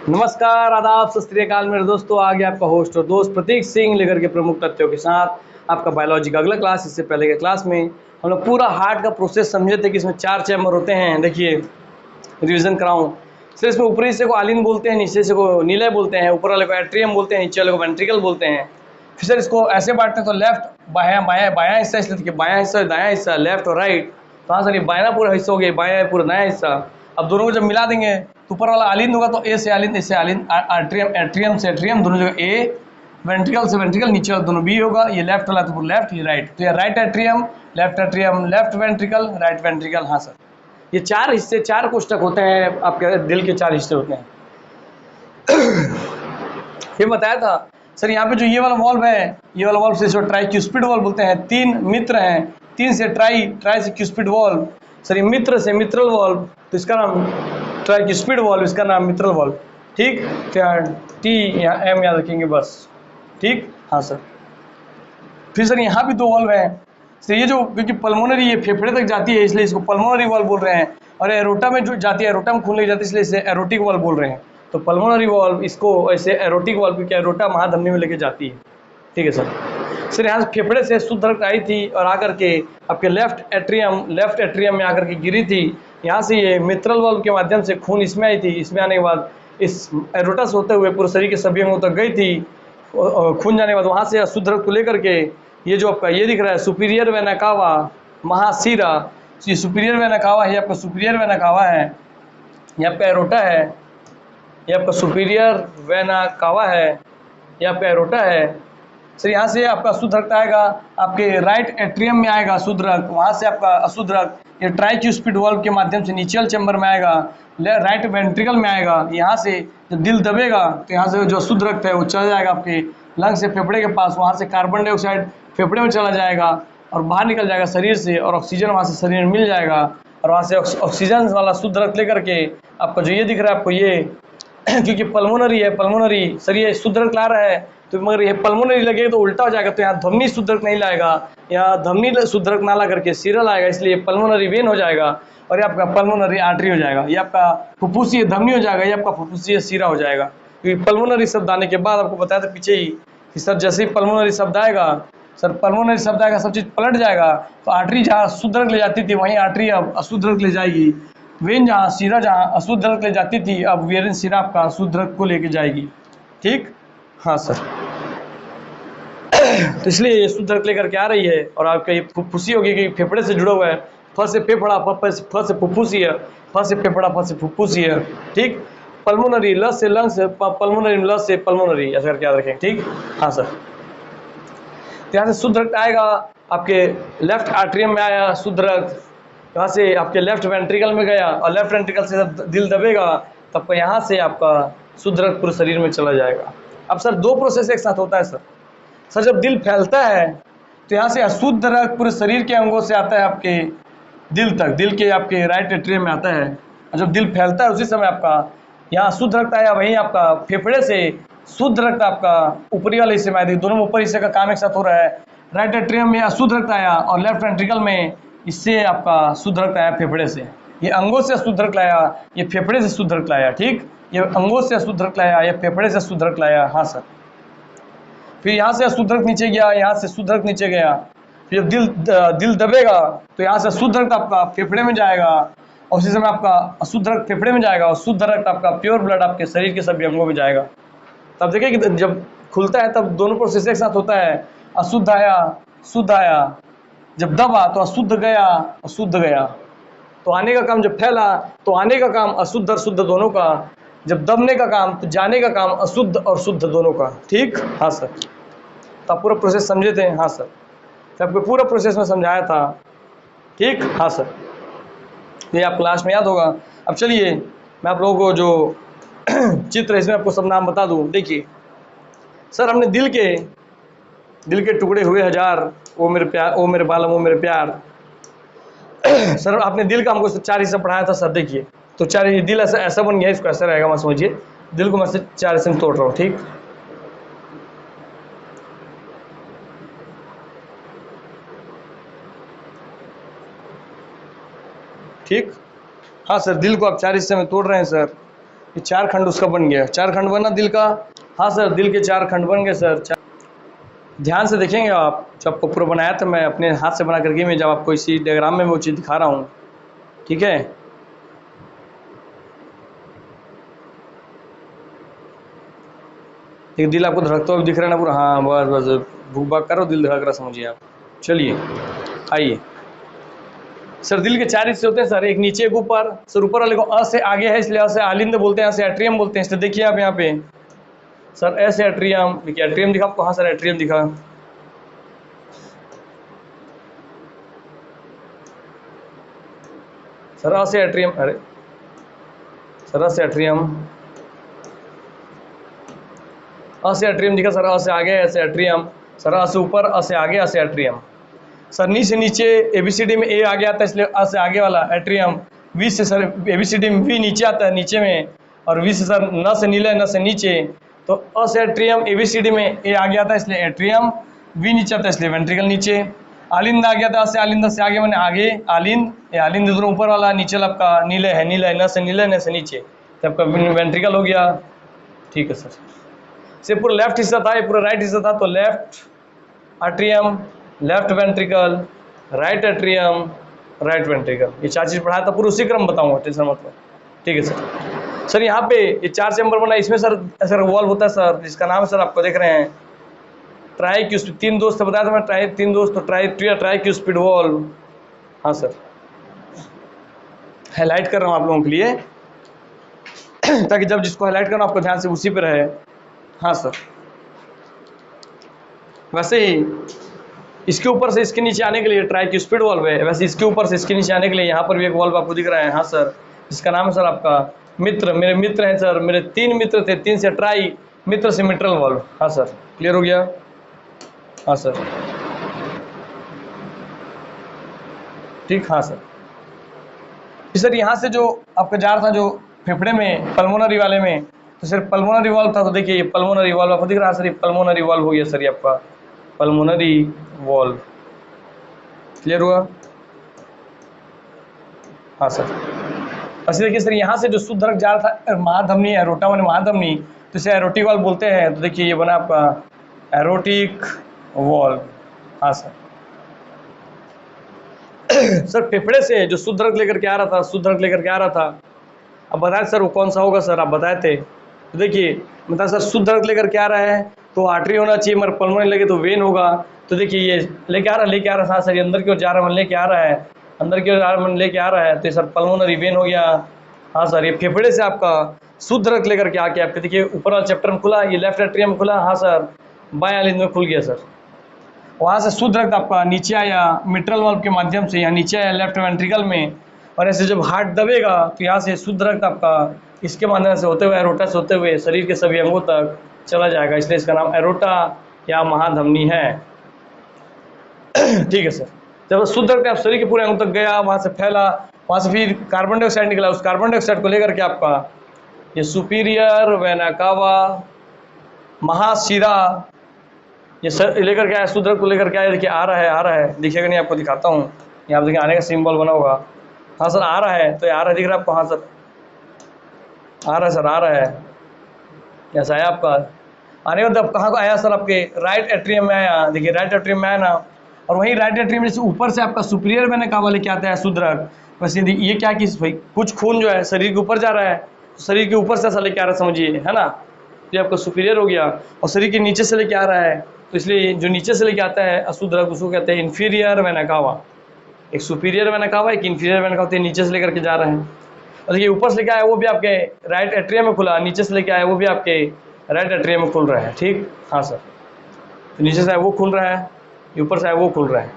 नमस्कार, आदाब, सत श्री अकाल मेरे दोस्तों। आगे आपका होस्ट और दोस्त प्रतीक सिंह लेकर के प्रमुख तथ्यों के साथ आपका बायोलॉजी का अगला क्लास। इससे पहले के क्लास में हम लोग पूरा हार्ट का प्रोसेस समझे थे कि इसमें 4 चैम्बर होते हैं। देखिए, रिवीजन कराऊं, सर इसमें ऊपरी हिस्से को आलिन बोलते हैं, नीचे से को नीले बोलते हैं, ऊपर वाले को एट्रियम बोलते हैं, नीचे वाले को वेंट्रिकल बोलते हैं। फिर सर इसको ऐसे बांटते हैं तो लेफ्ट बायां बायां बायां हिस्सा, इसलिए देखिए बायां हिस्सा दायां हिस्सा, लेफ्ट और राइट। तो हाँ सर, ये बायां पूरा हिस्सा हो गया, बायां पूरा दायां हिस्सा। अब दोनों को जब मिला देंगे तो ऊपर वाला आलिन होगा तो ए से आलिन, इससे आलिन, एट्रियम एट्रियम से एट्रियम, दोनों जगह ए, वेंट्रिकल से वेंट्रिकल, नीचे वाला दोनों बी होगा। ये लेफ्ट वाला तो लेफ्ट, ये राइट। तो ये right atrium, left ventricle, right ventricle. हाँ सर, ये 4 हिस्से, 4 कोष्ठक होते हैं आपके दिल के, 4 हिस्से होते हैं। ये बताया था सर। यहाँ पे जो ये वाला वॉल्व है, ये वाला वॉल्व से इसको ट्राइक्यूस्पिड वॉल्व बोलते हैं। 3 मित्र हैं, 3 से ट्राई से क्यूस्पिड वॉल्व। सर ये मित्र से मित्रल वॉल्व, तो इसका नाम ट्राइक्यूस्पिड वॉल्व, इसका नाम मित्रल वॉल्व। ठीक, तो यहाँ टी यहाँ एम याद रखेंगे बस। ठीक, हाँ सर। फिर सर यहाँ भी 2 वॉल्व हैं। तो ये जो, क्योंकि पल्मोनरी ये फेफड़े तक जाती है इसलिए इसको पल्मोनरी वॉल्व बोल रहे हैं, और एरोटा में जो जाती है, एरोटा में खून ले जाती है इसलिए इसे एरोटिक वॉल्व बोल रहे हैं। तो पल्मोनरी वॉल्व, इसको ऐसे एरोटिक वॉल्व, क्योंकि एरोटा महाधमनी में लेके जाती है। ठीक है सर। सर यहाँ से फेफड़े से शुद्ध रक्त आई थी और आकर के आपके लेफ्ट एट्रियम में आकर के गिरी थी। यहाँ से ये मित्रल वॉल्व के माध्यम से खून इसमें आई थी। इसमें आने के बाद इस एरोटा से होते हुए पूरे शरीर के सभी अंगों तक गई थी। खून जाने के बाद वहाँ से अशुद्ध रक्त को लेकर के ये जो आपका ये दिख रहा है सुपीरियर वेना कावा महासीरा, ये सुपीरियर वेना कावा है, आपका सुपीरियर वेना कावा है, ये आपका एरोटा है, ये आपका सुपीरियर वेना कावा है, ये आपका एरोटा है। सर यहाँ से आपका अशुद्ध रक्त आएगा, आपके राइट एट्रियम में आएगा अशुद्ध रक्त, वहाँ से आपका अशुद्ध रक्त ये ट्राइक्यूस्पिड वॉल्व के माध्यम से नीचल चैम्बर में आएगा, राइट वेंट्रिकल में आएगा। यहाँ से जब दिल दबेगा तो यहाँ से जो अशुद्ध रक्त है वो चला जाएगा आपके लंग से फेफड़े के पास, वहाँ से कार्बन डाइऑक्साइड फेफड़े में चला जाएगा और बाहर निकल जाएगा शरीर से, और ऑक्सीजन वहाँ से शरीर में मिल जाएगा, और वहाँ से ऑक्सीजन वाला शुद्ध रक्त लेकर के आपका जो ये दिख रहा है आपको ये क्योंकि पल्मोनरी है, पल्मोनरी सर ये शुद्ध रक्त ला रहा है, तो मगर ये पल्मोनरी लगेगा तो उल्टा हो जाएगा, तो यहाँ धमनी शुद्ध रक्त नहीं लाएगा, यहाँ धमनी शुद्ध रक्त ना ला करके सीरल आएगा, इसलिए पल्मोनरी वेन हो जाएगा, और ये आपका पल्मोनरी आर्टरी हो जाएगा, ये आपका फुफ्फुसीय धमनी हो जाएगा, ये आपका फुफ्फुसीय सीरा हो जाएगा। क्योंकि पल्मोनरी शब्द आने के बाद आपको बताया था पीछे ही कि सर जैसे ही पल्मोनरी शब्द आएगा, सर पल्मोनरी शब्द आएगा सब चीज़ पलट जाएगा। तो आर्टरी जहाँ शुद्ध रक्त ले जाती थी वहीं आर्टरी अब अशुद्ध रक्त ले जाएगी। वेन जहाँ सीरा जहाँ अशुद्ध रक्त ले जाती थी, अब वेरिन सीरा आपका अशुद्ध रक्त को लेके जाएगी। ठीक, हाँ सर। तो इसलिए ये शुद्ध रक्त लेकर के आ रही है, और आपका ये फुफ्फुसी होगी कि फेफड़े से जुड़ा हुआ है। फ से फेफड़ा, फ से फुफ्फुसी है, फ से फेफड़ा, फ से फुफ्फुसी है। ठीक, पल्मोनरी, ल से लंग से पल्मोनरी, ल से पल्मोनरी, ऐसा करके याद रखें। ठीक, हाँ सर। तो यहाँ से शुद्ध रक्त आएगा, आपके लेफ्ट आर्टरियम में आया शुद्ध रक्त, यहाँ से आपके लेफ्ट वेंट्रिकल में गया, और लेफ्ट वेंट्रिकल से जब दिल दबेगा तब यहाँ से आपका शुद्ध रक्त पूरे शरीर में चला जाएगा। अब सर 2 प्रोसेस एक साथ होता है सर। सर जब दिल फैलता है तो यहाँ से अशुद्ध रक्त पूरे शरीर के अंगों से आता है आपके दिल तक, दिल के आपके राइट एट्रियम में आता है, और जब दिल फैलता है उसी समय आपका यहाँ शुद्ध रक्त आया, वहीं आपका फेफड़े से शुद्ध रक्त आपका ऊपरी वाले हिस्से में आया। दोनों में ऊपर हिस्से का काम एक साथ हो रहा है। राइट एट्रियम में अशुद्ध रक्त आया और लेफ्ट वेंट्रिकल में इससे आपका शुद्ध रक्त आया फेफड़े से। ये अंगों से अशुद्ध रक्त लाया, ये फेफड़े से शुद्ध रक्त लाया। ठीक, ये अंगों से अशुद्ध रक्त लाया, ये फेफड़े से शुद्ध रक्त लाया। हाँ सर। फिर यहाँ से अशुद्ध रक्त नीचे गया, यहाँ से शुद्ध रक्त नीचे गया। फिर जब दिल दबेगा तो यहाँ से शुद्ध रक्त आपका फेफड़े में जाएगा, और उसी समय आपका अशुद्ध रक्त फेफड़े में जाएगा, और शुद्ध रक्त आपका प्योर ब्लड आपके शरीर के सभी अंगों में जाएगा। तब देखिए कि जब खुलता है तब दोनों प्रोसेस एक साथ होता है। अशुद्ध आया, शुद्ध आया, जब दबा तो अशुद्ध गया और शुद्ध गया। तो आने का काम जब फैला तो आने का काम अशुद्ध और शुद्ध दोनों का, जब दबने का काम तो जाने का काम अशुद्ध और शुद्ध दोनों का। ठीक, हाँ सर। तो आप पूरा प्रोसेस समझे थे? हाँ सर, तो आपको पूरा प्रोसेस में समझाया था। ठीक, हाँ सर, ये आप क्लास में याद होगा। अब चलिए मैं आप लोगों को जो चित्र इसमें आपको सब नाम बता दूं। देखिए सर, हमने दिल के टुकड़े हुए हजार, ओ मेरे प्यार, ओ मेरे बालम, ओ मेरे प्यार। सर आपने दिल का हमको 4 हिस्सा पढ़ाया था सर। देखिए तो 4 दिल ऐसा बन गया, इसको ऐसा रहेगा, मैं समझिए दिल को मैं 4 हिस्से में तोड़ रहा हूँ। ठीक, ठीक, हाँ सर, दिल को आप 4 हिस्से में तोड़ रहे हैं सर। ये 4 खंड उसका बन गया। 4 खंड बना दिल का। हाँ सर, दिल के 4 खंड बन गए सर। ध्यान से देखेंगे आप, जब आपको पूरा बनाया था मैं अपने हाथ से बना करके, मैं जब आपको इसी डायग्राम में वो चीज़ दिखा रहा हूँ, ठीक है। एक दिल आपको धड़कता हुआ दिख रहा है ना पूरा, हाँ बस बस, भूख भाग करो, दिल धड़क रहा, समझिए आप। चलिए आइए सर, दिल के 4 हिस्से होते हैं सर, एक नीचे एक ऊपर। सर ऊपर वाले को अ से आगे है इसलिए अ से आलिंद बोलते हैं, अ से एट्रियम बोलते हैं। इसलिए देखिए आप यहाँ पे सर, ऐसे एट्रियम, देखिए एट्रियम दिखा आपको, हाँ सर एट्रियम दिखा। सर अ से एट्रियम, अरे सर अ से एट्रियम, अ से एट्रियम दिखा सर, अ से आगे ऐसे एट्रियम। सर अ से ऊपर, अ से आगे, अ से एट्रियम। सर नी से नीचे, एबीसीडी में ए आगे आता है इसलिए अ से आगे वाला एट्रियम। वी से सर एबीसीडी में वी नीचे आता है, नीचे में। और वी से सर न से नीले, न से नीचे। तो अ से एट्रियम, एबीसीडी में ए आगे आता है इसलिए एट्रियम। वी नीचे आता है इसलिए वेंट्रिकल नीचे। आलिंद आ गया था, अ से आलिंद से आगे मैंने आगे आलिंद। ये आलिंद इधर ऊपर वाला, नीचे आपका नीले है, नीला है, न से नीले, न से नीचे, तो आपका वेंट्रिकल हो गया। ठीक है सर। से पूरा लेफ्ट हिस्सा था, ये पूरा राइट हिस्सा था, तो left atrium, left ventricle, right atrium, right ventricle. ये 4 चीज़ पढ़ाया था, पूरा उसी क्रम बताऊंगा, टेंशन मत लो। ठीक है सर। सर यहाँ पे ये 4 चैम्बर बना, इसमें सर ऐसा वॉल्व होता है सर, जिसका नाम सर आपको देख रहे हैं ट्राइक्यूस्पिड। 3 दोस्त बताया था मैं, 3 दोस्त, तो ट्राइक्यूस्पिड वॉल्व। हाँ सर, हाईलाइट कर रहा हूँ आप लोगों के लिए ताकि जब जिसको हाईलाइट करना आपको ध्यान से उसी पे रहे। हाँ सर, वैसे ही इसके ऊपर से इसके नीचे आने के लिए ट्राइक्यूस्पिड वॉल्व है, वैसे इसके ऊपर से इसके नीचे आने के लिए यहाँ पर भी एक वॉल्व आपको दिख रहा है। हाँ सर, इसका नाम है सर आपका मित्र। मेरे मित्र हैं सर, मेरे 3 मित्र थे, 3 से ट्राई, मित्र से मिट्रल वॉल्व। हाँ सर, क्लियर हो गया। हाँ सर, ठीक। हाँ सर, सर यहाँ से जो आपका जा रहा था जो फेफड़े में, पल्मोनरी वाले में, तो सर पल्मोनरी वॉल्व था, तो देखिए ये पल्मोनरी वॉल्व आपको दिख रहा है सर, ये पल्मोनरी वॉल्व हो गया सर, ये आपका पल्मोनरी वॉल्व। क्लियर हुआ। हाँ सर, अच्छा देखिए सर, यहाँ से जो शुद्ध रक्त जा रहा था महाधमनी, एरोटा माने महाधमनी, तो इसे एरोटिक वॉल्व बोलते हैं। तो देखिए ये बना आपका एरोटिक वॉल्व। हाँ सर। सर फेफड़े से जो शुद्ध रक्त लेकर के आ रहा था, शुद्ध रक्त लेकर के आ रहा था, अब बताए सर वो कौन सा होगा सर, आप बताए थे। तो देखिए मतलब सर शुद्ध रक्त लेकर के आ रहा है तो आर्टरी होना चाहिए, मगर पल्मोनरी लगे तो वेन होगा। तो देखिए ये लेके आ रहा था सर, ये अंदर की ओर जा रहा है, मन लेके आ रहा है, अंदर की ओर जा रहा है, मन लेके आ रहा है, तो ये सर पल्मोनरी वेन हो गया। हाँ सर, ये फेफड़े से आपका शुद्ध रक्त लेकर के आके आपके देखिए ऊपर वाला चैप्टर में खुला, ये लेफ्ट एट्रियम में खुला। हाँ सर, बाएं आलिंद में खुल गया सर। वहाँ से शुद्ध रक्त आपका नीचे आया मिट्रल वाल्व के माध्यम से, यहाँ नीचे आया लेफ्ट वेंट्रिकल में, और ऐसे जब हार्ट दबेगा तो यहाँ से शुद्ध रक्त आपका इसके माध्यम से होते हुए, एरोटा से होते हुए शरीर के सभी अंगों तक चला जाएगा, इसलिए इसका नाम एरोटा या महाधमनी है। ठीक है सर। जब शुद्ध रक्त आप शरीर के पूरे अंगों तक गया, वहाँ से फैला, वहाँ से फिर कार्बन डाइऑक्साइड निकला, उस कार्बन डाइऑक्साइड को लेकर के आपका ये सुपीरियर वेना कावा, महाशिरा, ये सर लेकर के आया, शुद्ध रक्त को लेकर के आया। देखिए आ रहा है, आ रहा है, दिखेगा नहीं आपको, दिखाता हूँ। यहाँ देखिए आने का सिंबल बना होगा। हाँ सर आ रहा है, तो आ रहा है, दिख रहा है आपको। हाँ सर आ रहा है सर, आ रहा है। कैसा आया आपका आने का, मतलब कहाँ को आया सर, आपके राइट एट्रियम में आया। देखिए राइट एट्रियम में आया ना, और वहीं राइट एट्रियम में से ऊपर से आपका सुपीरियर वेना कावा लेके आता है शुद्ध रक्त। वैसे ये क्या कि भाई कुछ खून जो है शरीर के ऊपर जा रहा है, शरीर के ऊपर से ऐसा लेके आ रहा है, समझिए, है ना। तो आपका सुपीरियर हो गया, और शरीर के नीचे से लेके आ रहा है, तो इसलिए जो नीचे से लेके आता है अशुद्ध रक्त उसको कहते हैं इन्फीरियर वेना कावा। एक सुपीरियर वेना कावा, एक इन्फीरियर वेना कावा, नीचे से लेकर के जा रहे हैं। और देखिए ऊपर से लेके आया वो भी आपके राइट एट्रियम में खुला, नीचे से लेके आया वो भी आपके राइट एट्रियम में खुल रहा है। ठीक। हाँ सर, तो नीचे से आया वो खुल रहा है, ऊपर से आया वो खुल रहा है।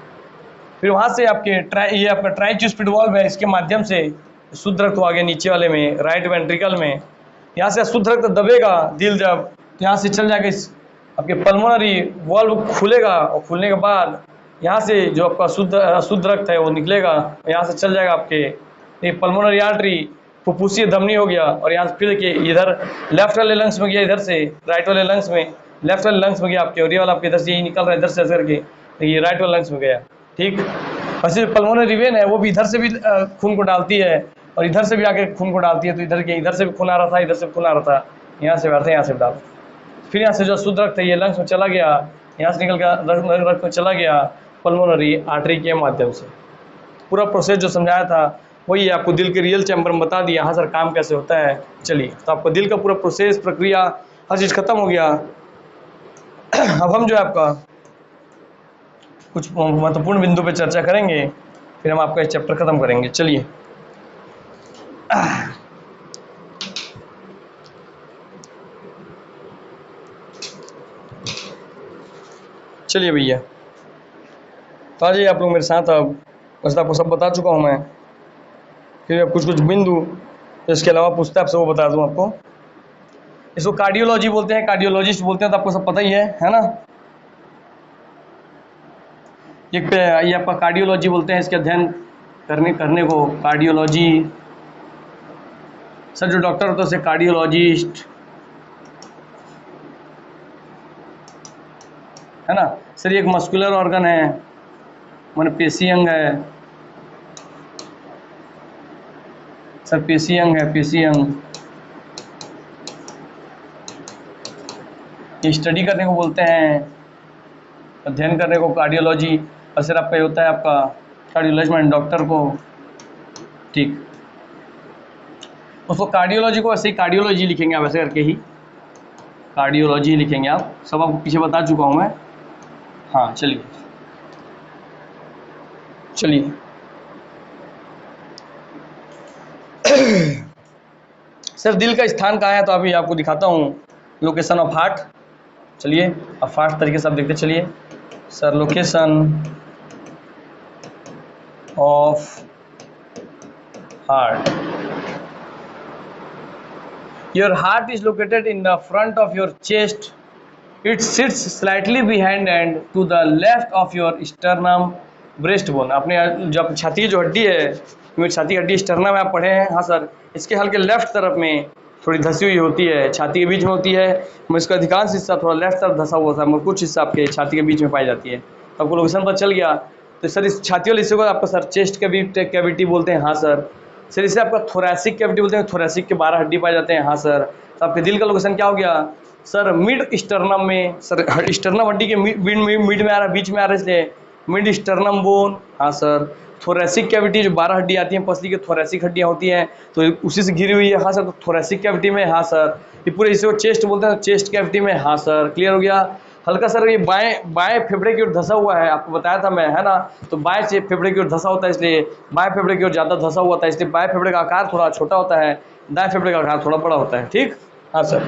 फिर वहाँ से आपके ये आपका ट्राइक्यूस्पिड वॉल्व है, इसके माध्यम से शुद्ध रक्त आगे नीचे वाले में राइट वेंट्रिकल में, यहाँ से शुद्ध रक्त दबेगा दिल जब, तो यहाँ से चल जाएगा इस आपके पल्मोनरी वॉल्व खुलेगा, और खुलने के बाद यहाँ से जो आपका अशुद्ध रक्त है वो निकलेगा, यहाँ से चल जाएगा आपके ये पल्मोनरी आर्टरी, फुफ्फुसीय धमनी हो गया, और यहाँ से फिर देखिए इधर लेफ्ट वाले लंग्स में गया, इधर से राइट वाले लंग्स में, लेफ्ट वाले लंग्स में गया आपके, और ये वाला आपके इधर से यही निकल रहा है, इधर से ऐसे करके, तो ये राइट वाले लंग्स में गया। ठीक। वैसे पल्मोनरी वेन है वो भी इधर से भी खून को डालती है, और इधर से भी आके खून को डालती है, तो इधर से भी खून आ रहा था, इधर से भी खून आ रहा था, यहाँ से बैठते यहाँ से डाल, फिर यहाँ से जो शुद्ध रक्त है ये लंग्स में चला गया, यहाँ से निकल कर रक्त में चला गया पल्मोनरी आर्टरी के माध्यम से। पूरा प्रोसेस जो समझाया था वही आपको दिल के रियल चैम्बर में बता दिया, हाँ सर काम कैसे होता है। चलिए, तो आपको दिल का पूरा प्रोसेस, प्रक्रिया, हर चीज़ खत्म हो गया। अब हम जो है आपका कुछ महत्वपूर्ण बिंदु पे चर्चा करेंगे, फिर हम आपका चैप्टर खत्म करेंगे। चलिए, चलिए भैया, तो आ जाइए आप लोग मेरे साथ। अब वैसे आपको सब बता चुका हूँ मैं, फिर अब कुछ कुछ बिंदु इसके अलावा पूछता है आपसे वो बता दूँ आपको। इसको कार्डियोलॉजी बोलते हैं, कार्डियोलॉजिस्ट बोलते हैं, तो आपको सब पता ही है ना। एक पे ये आपका कार्डियोलॉजी बोलते हैं, इसके अध्ययन करने को कार्डियोलॉजी। सर जो डॉक्टर होता है उसे कार्डियोलॉजिस्ट है ना। सर ये एक मस्कुलर ऑर्गन है, माने पेशी अंग है। सर पेशी अंग है, पेशी अंग। ये स्टडी करने को बोलते हैं, अध्ययन करने को कार्डियोलॉजी। और सर आपका ये होता है आपका कार्डियोलॉजी में डॉक्टर को, ठीक। उसको कार्डियोलॉजी को ऐसे ही कार्डियोलॉजी लिखेंगे आप, ऐसे करके ही कार्डियोलॉजी लिखेंगे आप। सब आपको पीछे बता चुका हूँ मैं। हाँ चलिए चलिए सर दिल का स्थान कहाँ है, तो अभी आपको दिखाता हूँ लोकेशन ऑफ हार्ट। चलिए अब फास्ट तरीके से आप देखते चलिए। Sir location of heart, your heart is located in the front of your chest, it sits slightly behind and to the left of your sternum breastbone। अपने जो छाती की जो हड्डी है, मेरी छाती की हड्डी स्टर्नम में आप पढ़े हैं, हाँ सर। इसके हल्के लेफ्ट तरफ में थोड़ी धसी हुई होती है, छाती के बीच में होती है, इसका अधिकांश हिस्सा थोड़ा लेफ्ट तरफ धसा हुआ था, मगर कुछ हिस्सा आपके छाती के बीच में पाई जाती है। तो आपको लोकेशन पता चल गया। तो सर इस छाती वाले हिस्से को आपका सर चेस्ट कैविटी बोलते हैं, हाँ सर। सर इसे आपका थोरैसिक कैविटी बोलते हैं, थोरैसिक के 12 हड्डी पाए जाते हैं, हाँ सर। तो आपके दिल का लोकेशन क्या हो गया सर, मिड स्टर्नम में। सर स्टर्नम हड्डी के मिड में आ रहा है, बीच में आ रहा है, इसलिए मिड स्टर्नम बोन, हाँ सर। थोरैसिक कैविटी जो 12 हड्डी आती हैं पसली के, थोरैसिक हड्डियाँ होती हैं, तो उसी से घिरी हुई है, हाँ सर। तो थोरैसिक कैविटी में, हाँ सर। ये पूरे हिस्से को चेस्ट बोलते हैं, चेस्ट कैविटी में, हाँ सर। क्लियर हो गया। हल्का सर ये बाएं फेफड़े की ओर धसा हुआ है, आपको बताया था मैं, है ना। तो बाएं से फेफड़े की ओर धसा होता है, इसलिए बाएं फेफड़े की ओर ज़्यादा धसा हुआ था, इसलिए बाएं फेफड़े का आकार थोड़ा छोटा होता है, दाएं फेफड़े का आकार थोड़ा बड़ा होता है, ठीक। हाँ सर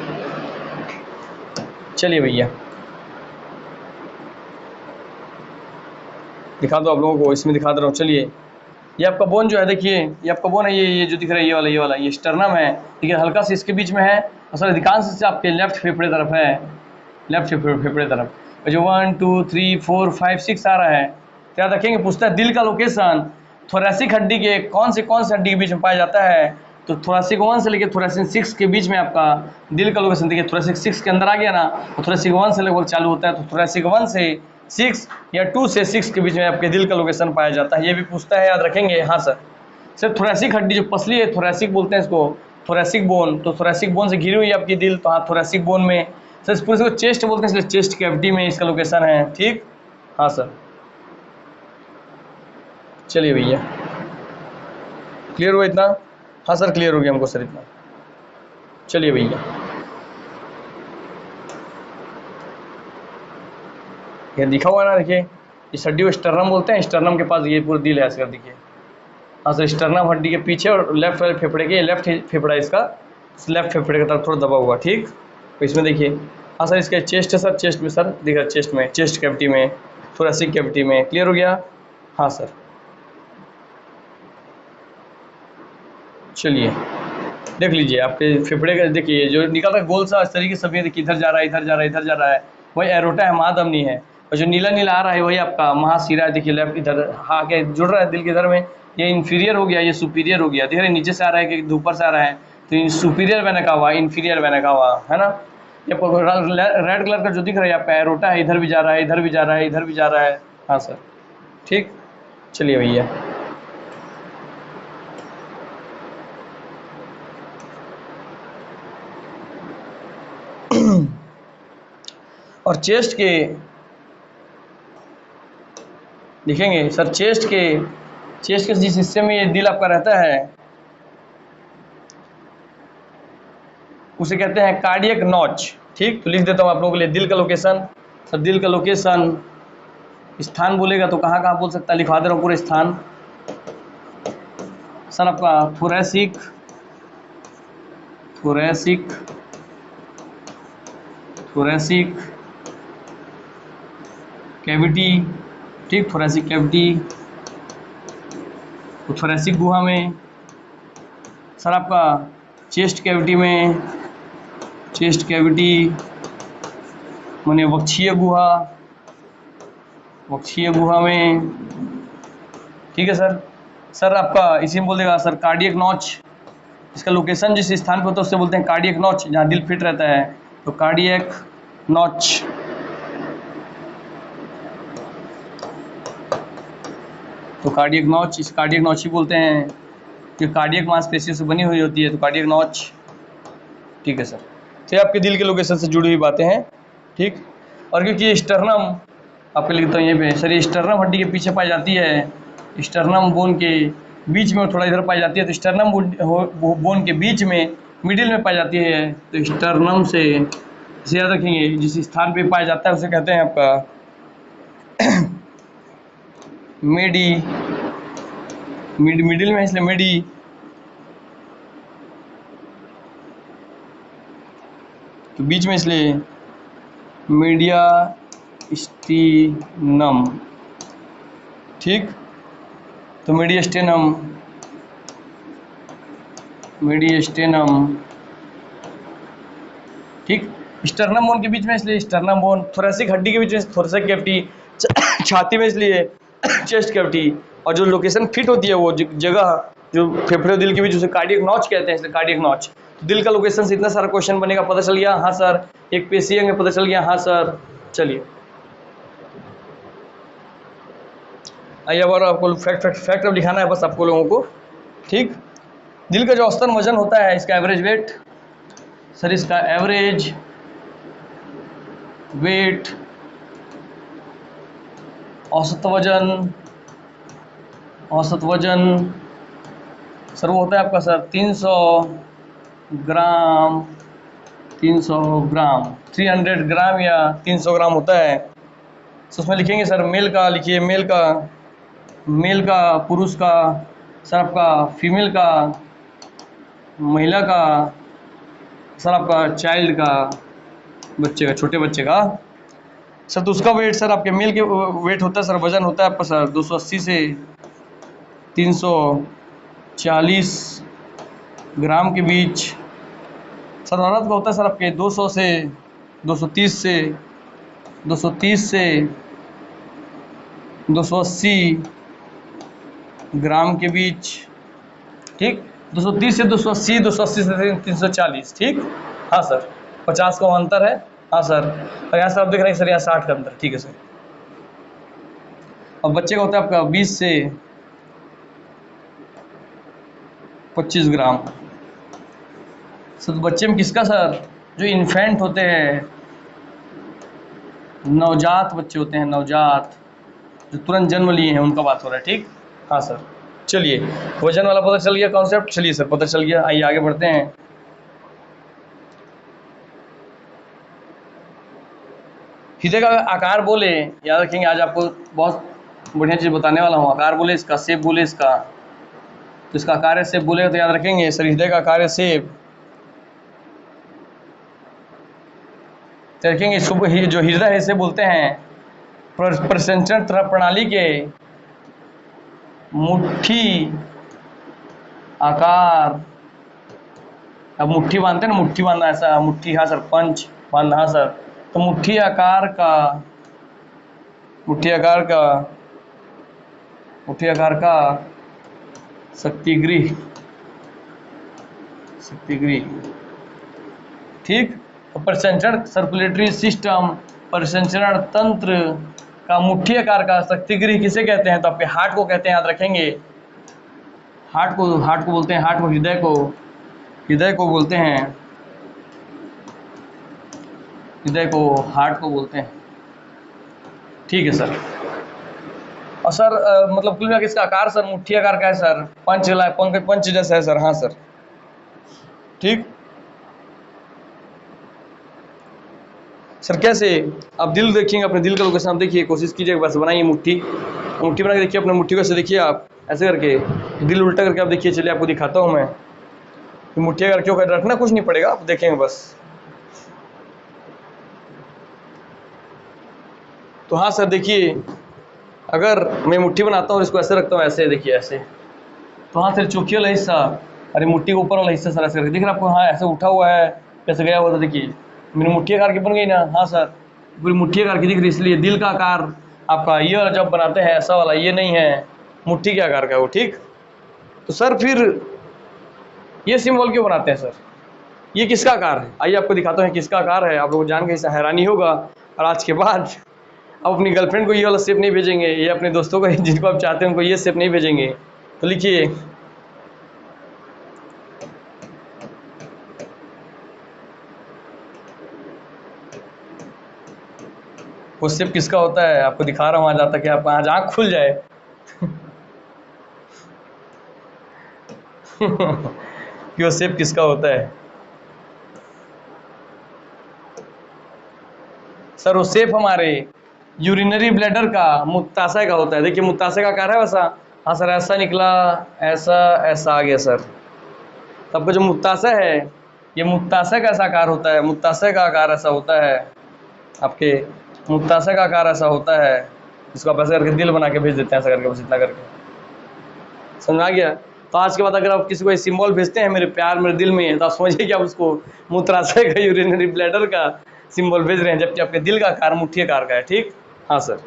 चलिए भैया दिखा दो आप लोगों को, इसमें दिखा दे रहा हूँ। चलिए ये आपका बोन जो है, देखिए ये आपका बोन है, ये जो दिख रहा है ये वाला ये स्टर्नम है, ठीक है। हल्का सा इसके बीच में है, और सर अधिकांश से आपके लेफ्ट फेफड़े तरफ है, लेफ्ट फेफड़े तरफ। जो 1 2 3 4 5 6 आ रहा है, क्या रखेंगे, पूछता है दिल का लोकेशन थोरैसिक हड्डी के कौन से हड्डी के बीच में पाया जाता है। तो थोरैसिक 1 से लेकर थोरैसिक 6 के बीच में आपका दिल का लोकेशन, देखिए थोरैसिक 6 के अंदर आ गया ना, तो थोरैसिक 1 से लगभग चालू होता है, तो थोरैसिक 1 से 6 या 2 से 6 के बीच में आपके दिल का लोकेशन पाया जाता है। ये भी पूछता है, याद रखेंगे। हाँ सर। सर थोरैसिक हड्डी जो पसली है, थोरैसिक बोलते हैं इसको, थोरैसिक बोन, तो थोरैसिक बोन से घिरी हुई है आपकी दिल, तो हाँ थोरैसिक बोन में। सर इस पूरे को चेस्ट बोलते हैं, इसलिए चेस्ट कैविटी में इसका लोकेशन है, ठीक। हाँ सर चलिए भैया क्लियर हुआ इतना। हाँ सर क्लियर हो गया हमको सर इतना। चलिए भैया ये दिखा हुआ ना, देखिए इस हड्डी को स्टर्नम बोलते हैं, स्टर्नम के पास ये पूरा दिल है, इसका देखिए। हाँ सर स्टर्नम हड्डी के पीछे और लेफ्ट वाले फेफड़े के, लेफ्ट फेफड़ा इसका लेफ्ट फेफड़े की तरफ थोड़ा दबा हुआ, ठीक। तो इसमें देखिए, हाँ सर इसका चेस्ट है सर, चेस्ट में सर दिख रहा है, चेस्ट में, चेस्ट कैविटी में, थोरैसिक कैविटी में। क्लियर हो गया। हाँ सर चलिए देख लीजिए आपके फेफड़े का, देखिए जो निकल रहा है गोल सा इस तरीके से, सभी देखिए इधर जा रहा है, इधर जा रहा है, इधर जा रहा है, वही एरोटा है, महाधमनी है। और जो नीला नीला आ रहा है वही आपका महाशिरा है, देखिए लेफ्ट इधर हाँ के जुड़ रहा है दिल के इधर में। ये इन्फीरियर हो गया, ये सुपीरियर हो गया, देख रहे नीचे से आ रहा है कि ऊपर से आ रहा है, तो सुपीरियर वेना का हुआ, इन्फीरियर वेना का हुआ, है ना। ये रेड कलर का जो दिख रहा है आपका एरोटा है, इधर भी जा रहा है, इधर भी जा रहा है, इधर भी जा रहा है। हाँ सर ठीक। चलिए भैया और चेस्ट के लिखेंगे सर, चेस्ट के जिस हिस्से में ये दिल आपका रहता है उसे कहते हैं कार्डियक नॉच। ठीक, तो लिख देता हूँ आप लोगों के लिए दिल का लोकेशन। सर दिल का लोकेशन, स्थान बोलेगा तो कहाँ कहाँ बोल सकता है, लिखवा दे रहा हूँ पूरे स्थान। सर आपका थोरैसिक कैविटी। ठीक, थोरैसिक कैविटी, तो थोरैसिक गुहा में। सर आपका चेस्ट कैविटी माने वक्षीय गुहा में। ठीक है सर। सर आपका इसी में बोल देगा सर कार्डियक नॉच, इसका लोकेशन जिस स्थान पे होता है उससे बोलते हैं कार्डियक नॉच, जहाँ दिल फिट रहता है, तो कार्डियक नॉच। तो कार्डियक नॉच, इस कार्डियक नॉच ही बोलते हैं, कि कार्डियक मांसपेशियों से बनी हुई होती है, तो कार्डियक नॉच। ठीक है सर, तो ये आपके दिल के लोकेशन से जुड़ी हुई बातें हैं। ठीक, और क्योंकि ये स्टर्नम आपको लिखता हूँ यहीं पे, सर ये स्टर्नम हड्डी के पीछे पाई जाती है, स्टर्नम बोन के बीच में, थोड़ा इधर पाई जाती है, तो स्टर्नम बोन के बीच में मिडिल में पाई जाती है, तो स्टर्नम से इसे याद रखेंगे, जिस स्थान पे पाया जाता है उसे कहते हैं आपका मिडिल में, इसलिए मेडी। तो बीच में इसलिए मीडियास्टिनम। ठीक, तो मीडियस्टेनम ठीक, स्टर्नम बोन के बीच में इसलिए स्टर्नम बोन, थोरैसिक हड्डी के बीच में थोरैसिक कैविटी, छाती में इसलिए चेस्ट कैविटी, और जो लोकेशन फिट होती है वो जगह जो फेफड़े और दिल के बीच, उसे कार्डियक नॉच कहते हैं, इसलिए कार्डियक नॉच। तो दिल का लोकेशन से इतना सारा क्वेश्चन बनेगा, पता चल गया? हाँ सर। एक पेशी में पता चल गया? हाँ सर। चलिए आइए, अब आपको फैक्ट अब लिखाना है बस आपको लोगों को। ठीक, दिल का जो औसतन वजन होता है, इसका एवरेज वेट, सर इसका एवरेज वेट, औसत वजन सर वो होता है आपका सर 300 ग्राम 300 ग्राम या 300 ग्राम होता है। तो उसमें लिखेंगे सर मेल का, लिखिए मेल का, पुरुष का, सर आपका फीमेल का, महिला का, सर आपका चाइल्ड का, बच्चे का, छोटे बच्चे का। सर तो उसका वेट, सर आपके मेल के वेट होता है सर, वजन होता है आपका सर 280 से 340 ग्राम के बीच। सर औरत का होता है सर आपके 200 से 230 से 280 ग्राम के बीच। ठीक, 230 से 280, 280 से 340। ठीक, हाँ सर, 50 का अंतर है। हाँ सर, और यहाँ सर आप देख रहे हैं सर, यहाँ 60 का अंतर। ठीक है सर। अब बच्चे का होता है आपका 20 से 25 ग्राम। सर तो बच्चे में किसका सर, जो इन्फेंट होते हैं, नवजात बच्चे होते हैं, नवजात जो तुरंत जन्म लिए हैं, उनका बात हो रहा है। ठीक, हाँ सर। चलिए, वजन वाला पता चल गया कॉन्सेप्ट। चलिए सर, पता चल गया। आइए आगे बढ़ते हैं। हृदय का आकार बोले, याद रखेंगे, आज आपको बहुत बढ़िया चीज़ बताने वाला हूँ। आकार बोले इसका, शेप बोले इसका, तो इसका आकार है, शेप बोलेगा तो याद रखेंगे सर, हृदय का आकार है, शेप। तो रखेंगे इसको, जो हृदय है इसे बोलते हैं प्रसंचरण प्रणाली के मुट्ठी आकार। अब मुट्ठी बांधते हैं ना, मुट्ठी बांधना, ऐसा मुट्ठी, हाँ सर, पंच बांधना, हाँ सर। तो मुट्ठी आकार का शक्तिगृह। ठीक, तो प्रसंचरण सर्कुलेटरी सिस्टम, प्रसंचरण तंत्र का मुट्ठी आकार का शक्तिगृह किसे कहते हैं? तो आपके हार्ट को कहते हैं, याद रखेंगे। हार्ट को बोलते हैं, हार्ट को, हृदय को बोलते हैं हृदय को, हार्ट को बोलते हैं। ठीक है सर। और सर मतलब कुल मिला के इसका आकार सर मुट्ठी आकार का है सर, पंच जैसा है सर। हाँ सर, ठीक। सर कैसे? आप दिल देखेंगे, अपने दिल का लोकेशन आप देखिए, कोशिश कीजिए, बस बनाइए मुट्ठी, मुट्ठी बना के देखिए, अपने मुट्ठी को ऐसे देखिए आप, ऐसे करके दिल उल्टा करके आप देखिए। चलिए आपको दिखाता हूँ मैं कि मुट्ठी अगर क्यों कर, रखना कुछ नहीं पड़ेगा, आप देखेंगे बस। तो हाँ सर देखिए, अगर मैं मुट्ठी बनाता हूँ, इसको ऐसे रखता हूँ, ऐसे देखिए ऐसे, तो हाँ सर चौकी वाला हिस्सा, अरे मुट्ठी के ऊपर वाला हिस्सा सर ऐसे करके दिख रहा है आपको। हाँ ऐसे उठा हुआ है, कैसे गया हुआ था देखिए, मेरी मुट्ठी आकार की बन गई ना। हाँ सर, पूरी मुट्ठी आकार की दिख रही, इसलिए दिल का आकार आपका ये वाला जब बनाते हैं ऐसा वाला, ये नहीं है, मुट्ठी के आकार का वो, ठीक। तो सर फिर ये सिंबल क्यों बनाते हैं सर? ये किसका आकार है? आइए आपको दिखाता हूँ किसका आकार है। आप लोग जान के ऐसा हैरानी होगा, और आज के बाद आप अपनी गर्लफ्रेंड को ये वाला शेप नहीं भेजेंगे, ये अपने दोस्तों को जिनको आप चाहते हैं उनको ये शेप नहीं भेजेंगे। तो लिखिए, वो शेप किसका होता है आपको दिखा रहा हूँ आज, आता कि आप आज आँख खुल जाए। कि वो शेप किसका होता है सर? वो शेप हमारे यूरिनरी ब्लैडर का, मुक्ताशय का होता है। देखिए मुक्ताशय का आकार है वैसा। हाँ सर, ऐसा निकला, ऐसा ऐसा आ गया सर। तो आपका जो मुक्ताशय है, ये मुक्ताशय का ऐसा आकार होता है, मुक्ताशय का आकार ऐसा होता है आपके, मुक्ताशय का आकार ऐसा होता है, जिसको आप ऐसे करके दिल बना के भेज देते हैं, ऐसा करके, बस इतना करके। समझ आ गया? तो आज के बाद अगर आप किसी को सिंबल भेजते हैं मेरे प्यार मेरे दिल में, तो आप समझिए कि आप उसको मूत्राशय का, यूरिनरी ब्लैडर का सिंबल भेज रहे हैं, जबकि आपके दिल का आकार मुट्ठी आकार का है, ठीक। हाँ सर,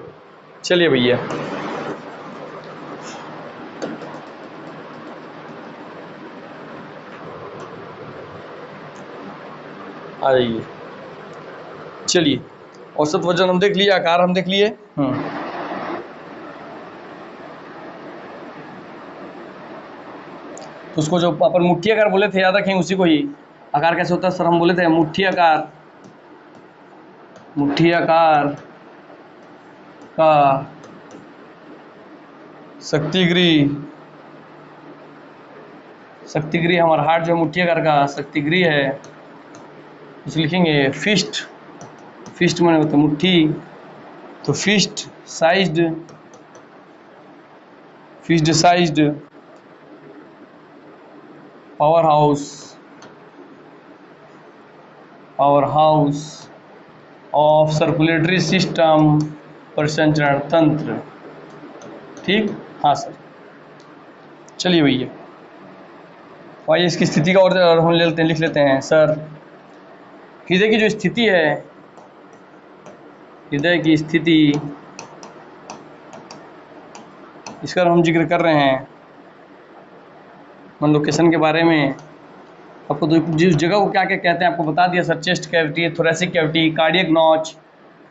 चलिए भैया, आ जाइए। चलिए, औसत वजन हम देख लिए, आकार हम देख लिए। तो उसको जो अपन मुट्ठी आकार बोले थे, याद रखेंगे उसी को ही। आकार कैसे होता है सर? हम बोले थे मुट्ठी आकार, मुट्ठी आकार का शक्तिगृह, शक्तिगृह हमारा हार्ट जो मुट्ठी आकार का शक्तिगृह है, उसे लिखेंगे फिस्ट। फिस्ट माने होता है मुट्ठी, तो fist sized, fist sized power house, power house of circulatory system, परिसंचरण तंत्र, ठीक। हाँ सर, चलिए भैया, आइए इसकी स्थिति का और हम ले लेते हैं, लिख लेते हैं सर। हृदय की जो स्थिति है, हृदय की स्थिति, इसका हम जिक्र कर रहे हैं मन लोकेशन के बारे में। आपको तो जिस जगह को क्या क्या कहते हैं आपको बता दिया sir, chest cavity, thoracic cavity, cardiac notch,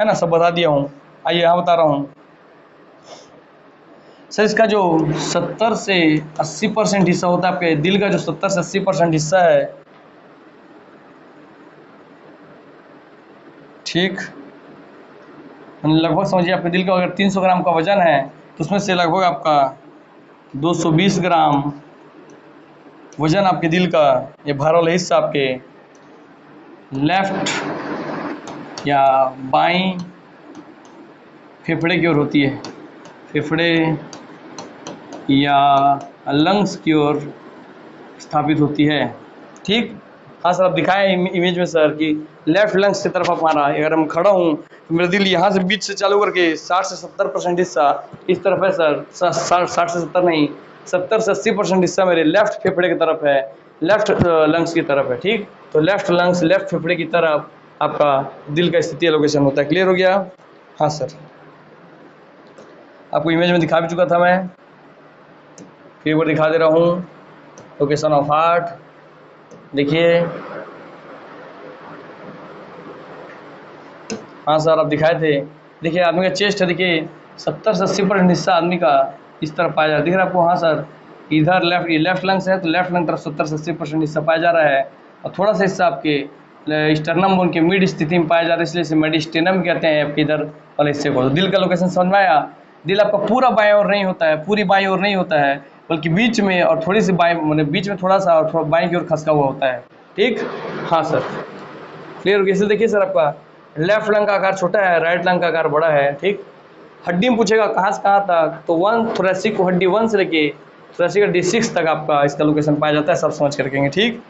है ना, सब बता दिया हूँ। आइए यहाँ बता रहा हूँ सर, इसका जो 70 से 80% हिस्सा होता है आपके दिल का, जो 70 से 80% हिस्सा है, ठीक। लगभग समझिए आपके दिल का अगर 300 ग्राम का वजन है, तो उसमें से लगभग आपका 220 ग्राम वजन आपके दिल का, ये भरा वाला हिस्सा आपके लेफ्ट या बाईं फेफड़े की ओर होती है, फेफड़े या लंग्स की ओर स्थापित होती है, ठीक। हाँ सर, आप दिखाएं इमेज में सर कि लेफ्ट लंग्स की तरफ हमारा, अगर हम खड़ा हूँ तो मेरा दिल यहाँ से बीच से चालू करके 60 से 70% हिस्सा इस तरफ है सर, 60 से 70 नहीं, 70 से 80% हिस्सा मेरे लेफ्ट फेफड़े की तरफ है, लेफ्ट लंग्स की तरफ है, ठीक। तो लेफ्ट लंग्स, लेफ्ट फेफड़े की तरफ आपका दिल का स्थिति लोकेशन होता है। क्लियर हो गया? हाँ सर, आपको इमेज में दिखा भी चुका था मैं, फिर एक बार दिखा दे रहा हूँ। लोकेशन ऑफ हार्ट देखिए, हाँ सर आप दिखाए थे। देखिए आदमी का चेस्ट है, देखिए 70 से 80% हिस्सा आदमी का इस तरफ पाया जा रहा है, दिख रहा है आपको? हाँ सर, इधर लेफ्ट, ये लेफ्ट लंग्स है, तो लेफ्ट लंग तरफ 70 से 80% हिस्सा पाया जा रहा है, और थोड़ा सा हिस्सा आपके स्टर्नम बोन के मिड स्थिति में पाया जाता है, इसलिए इसे मेडिस्टेनम कहते हैं। आपके इधर वाले हिस्से को। तो दिल का लोकेशन समझ में आया। दिल आपका पूरा बाएं ओर नहीं होता है, पूरी बाएं ओर नहीं होता है, बल्कि बीच में और थोड़ी सी बाएं, मतलब बीच में थोड़ा सा और थोड़ा बाएं की ओर खसका हुआ होता है। ठीक, हाँ सर, क्लियर हो गया। इसे देखिए सर, आपका लेफ्ट लंग का आकार छोटा है, राइट लंग का आकार बड़ा है। ठीक, हड्डी में पूछेगा कहाँ से कहाँ तक, तो वन थोरेसिक को हड्डी 1 से लेके थोरेसिक हड्डी 6 तक आपका इसका लोकेशन पाया जाता है। सब समझ कर रखेंगे। ठीक,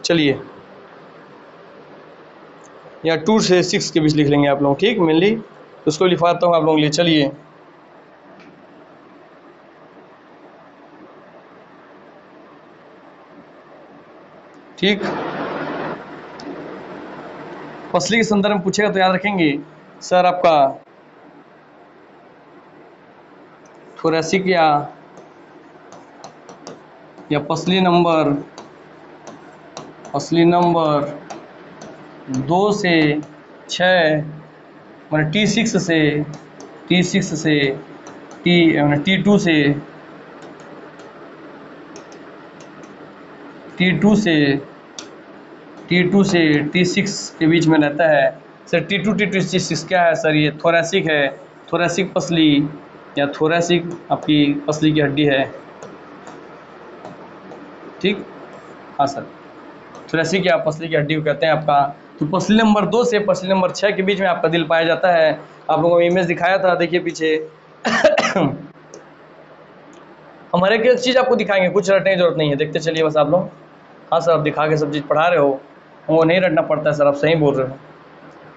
चलिए या 2 से 6 के बीच लिख लेंगे आप लोग। ठीक, मेनली उसको लिखवाता हूँ आप लोगों के लिए। चलिए, ठीक, पसली के संदर्भ में पूछेगा तो याद रखेंगे सर, आपका थोरेसिक या पसली नंबर 2 से 6, मतलब T6 से T2 से T6 के बीच में रहता है सर। T2 T6 क्या है सर? ये थोरेसिक है, थोरेसिक पसली या थोरेसिक आपकी पसली की हड्डी है। ठीक, हाँ सर, थोरेसिक या पसली की हड्डी को कहते हैं आपका। तो पसली नंबर 2 से पसली नंबर 6 के बीच में आपका दिल पाया जाता है। आप लोगों को इमेज दिखाया था, देखिए पीछे। हमारे एक चीज़ आपको दिखाएंगे, कुछ रटने की जरूरत नहीं है, देखते चलिए बस आप लोग। हाँ सर, आप दिखा के सब चीज़ पढ़ा रहे हो, वो नहीं रटना पड़ता है सर, आप सही बोल रहे हो।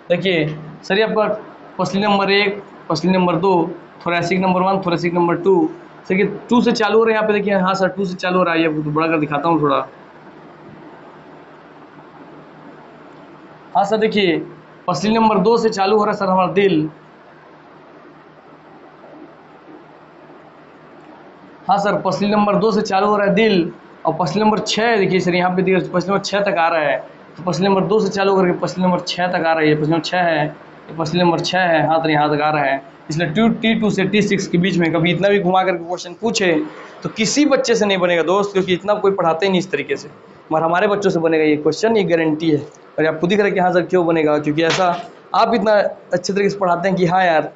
देखिए सर, ये आपका पसली नंबर 1, पसली number 2, thoracic number 1, thoracic number 2। देखिए 2 से चालू हो रहा है यहाँ पे, देखिए। हाँ सर, 2 से चालू हो रहा है। ये बड़ा कर दिखाता हूँ थोड़ा। हाँ सर, देखिए पसली नंबर 2 से चालू हो रहा है सर हमारा दिल। हाँ सर, पसली नंबर 2 से चालू हो रहा है दिल, और पसली नंबर 6 देखिए सर, यहाँ पे देखिए पसली नंबर 6 तक आ रहा है। तो पसली नंबर 2 से चालू करके पसली नंबर 6 तक आ रहा है। ये पसली नंबर 6 है, ये पसली नंबर 6 है। हाँ तो यहाँ तक आ रहा है। इसलिए T2 से T6 के बीच में कभी इतना भी घुमा करके क्वेश्चन पूछे तो किसी बच्चे से नहीं बनेगा दोस्त, क्योंकि इतना कोई पढ़ाते ही नहीं इस तरीके से। मगर हमारे बच्चों से बनेगा ये क्वेश्चन, ये गारंटी है। और आप खुद ही करें कि हाँ सर क्यों बनेगा, क्योंकि ऐसा आप इतना अच्छे तरीके से पढ़ाते हैं कि हाँ यार,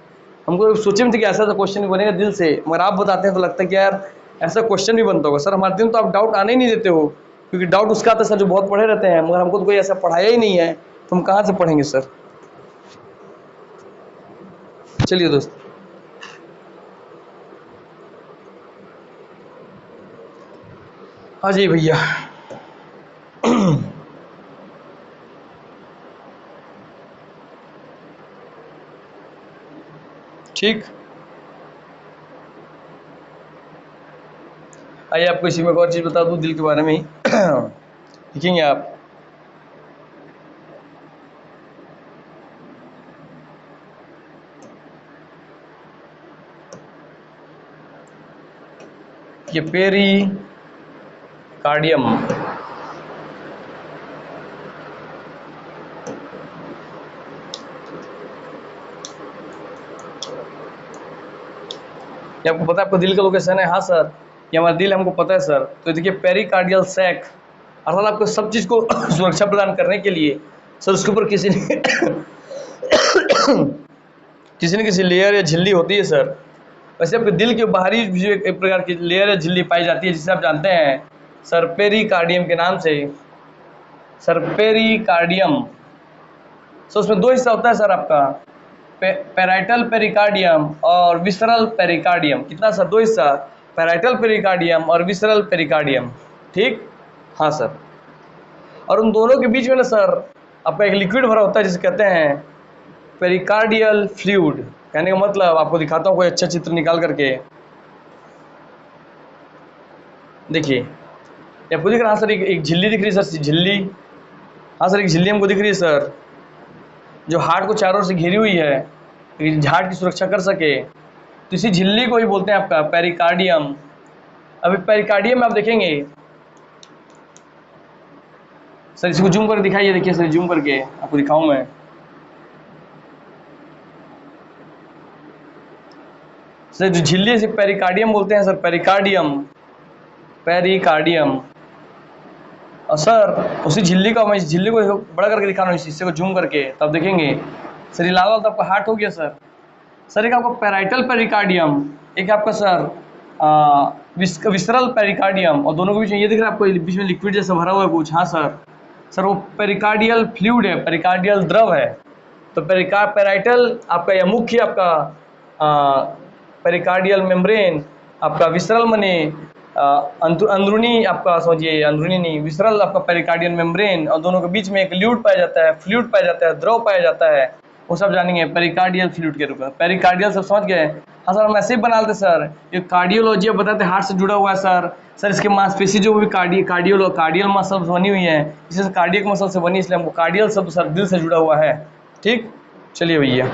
हमको सोचे में थे कि ऐसा तो क्वेश्चन भी बनेगा दिल से, मगर आप बताते हैं तो लगता है कि यार ऐसा क्वेश्चन भी बनता होगा। सर हमारे दिन तो आप डाउट आने ही नहीं देते हो, क्योंकि डाउट उसका आता है सर जो बहुत पढ़े रहते हैं, मगर हमको तो कोई ऐसा पढ़ाया ही नहीं है, तो हम कहाँ से पढ़ेंगे सर। चलिए दोस्त, हाँ जी भैया। ठीक, आइए आपको इसी में एक और चीज़ बता दूं दिल के बारे में ही। लिखेंगे आप, ये पेरी कार्डियम, ये आपको पता है आपको दिल का लोकेशन है? हाँ सर, ये हमारा दिल हमको पता है सर। तो देखिए पेरिकार्डियल सैक, अर्थात आपको सब चीज़ को सुरक्षा प्रदान करने के लिए सर उसके ऊपर किसी न किसी लेयर या झिल्ली होती है सर। वैसे आपके दिल के बाहरी भी एक प्रकार की लेयर या झिल्ली पाई जाती है, जिसे आप जानते हैं सर पेरिकार्डियम के नाम से। सर पेरिकार्डियम, सो उसमें 2 हिस्सा होता है सर आपका, पेराइटल पेरिकार्डियम और विसरल पेरिकार्डियम। कितना सर? 2 हिस्सा, पेराइटल पेरिकार्डियम और विसरल पेरिकार्डियम। ठीक, हाँ सर। और उन दोनों के बीच में ना सर आपका एक लिक्विड भरा होता है जिसे कहते हैं पेरिकार्डियल फ्लूइड। कहने का मतलब आपको दिखाता हूँ कोई अच्छा चित्र निकाल करके। देखिए आपको दिख रहा है सर, एक झिल्ली दिख रही है सर, झिल्ली। हाँ सर, एक झिल्ली हमको दिख रही है सर, जो हार्ट को चारों ओर से घिरी हुई है, हार्ट की सुरक्षा कर सके। तो इसी झिल्ली को ही बोलते हैं आपका पेरिकार्डियम। अभी पेरिकार्डियम में आप देखेंगे सर, इसको जूम कर दिखाइए। देखिए सर, जूम करके आपको दिखाऊं मैं। सर जो झिल्ली है पेरिकार्डियम बोलते हैं सर, पेरिकार्डियम, पेरिकार्डियम। और सर उसी झिल्ली का, मैं इस झिल्ली को बड़ा करके दिखा रहा हूँ, इस हिस्से को जूम करके, तब देखेंगे सर ये लाल वाला तो आपका हार्ट हो गया सर। सर एक आपका पेराइटल पेरिकार्डियम, एक आपका सर विसरल पेरिकार्डियम, और दोनों के बीच में ये दिख रहा है आपको, बीच में लिक्विड जैसा भरा हुआ है कुछ। हाँ सर, सर वो पेरिकार्डियल फ्लूइड है, पेरिकार्डियल द्रव है। तो पेराइटल आपका यह मुख्य आपका पेरिकार्डियल मेम्ब्रेन, आपका विसरल मने अंदरूनी आपका समझिए, अंदरूनी नहीं, विसरल आपका पेरिकार्डियल मेम्ब्रेन, और दोनों के बीच में एक फ्लूइड पाया जाता है, फ्लूइड पाया जाता है, द्रव पाया जाता है, वो सब जानेंगे पेरिकार्डियल फ्लूइड के रूप में। पेरिकार्डियल सब समझ गए? हाँ सर, हम ऐसे ही बना लेते सर, ये कार्डियोलॉजी बताते हार्ट से जुड़ा हुआ है सर। सर इसके मांसपेशी जो भी कार्डियल मसल्स बनी हुई है, इसे कार्डियक मसल से बनी, इसलिए हमको कार्डियल शब्द सर दिल से जुड़ा हुआ है। ठीक, चलिए भैया,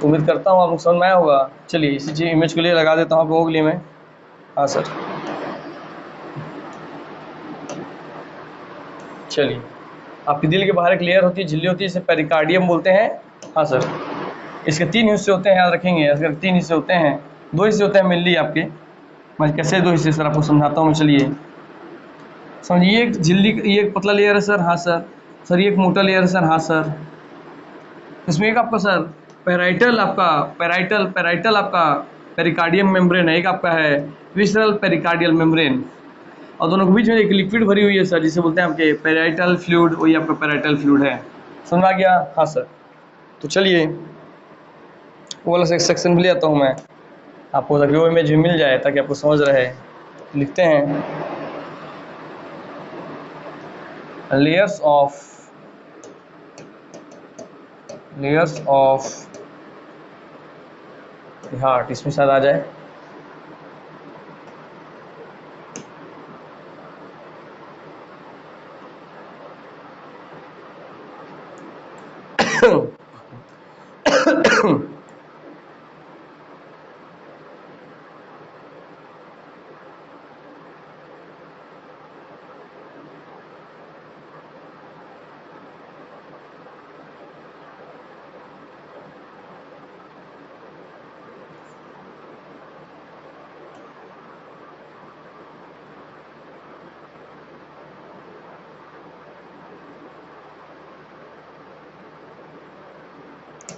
उम्मीद करता हूँ आपको समझ में आया होगा। चलिए इसी चीज इमेज के लिए लगा देता हूँ आप लोगों के लिए मैं। हाँ सर, चलिए, आपके दिल के बाहर एक लेयर होती है, झिल्ली होती है, इसे पेरिकार्डियम बोलते हैं। हाँ सर, इसके 3 हिस्से होते हैं, याद रखेंगे, इसके 3 हिस्से होते हैं, 2 हिस्से होते हैं मेनली आपके। मैं कैसे 2 हिस्से सर आपको समझाता हूँ। चलिए समझिए, ये एक झिल्ली, ये एक पतला लेयर है सर। हाँ सर, सर ये एक मोटा लेयर है सर। हाँ सर, इसमें एक आपका सर पेराइटल आपका पेरिकार्डियम मेम्ब्रेन है, एक आपका है विसरल पेरिकार्डियल मेम्ब्रेन, और दोनों के बीच में एक लिक्विड भरी हुई है सर, जिसे बोलते हैं आपके पेराइटल फ्लूइड, वही आपका पेराइटल फ्लूइड है। समझ आ गया? हाँ सर, तो चलिए वो वाला सेक्शन भी ले आता हूँ मैं आपको, ताकि वो इमेज भी मिल जाए, ताकि आपको समझ रहे। लिखते हैं लेयर्स ऑफ हार्ट, इसमें शायद आ जाए।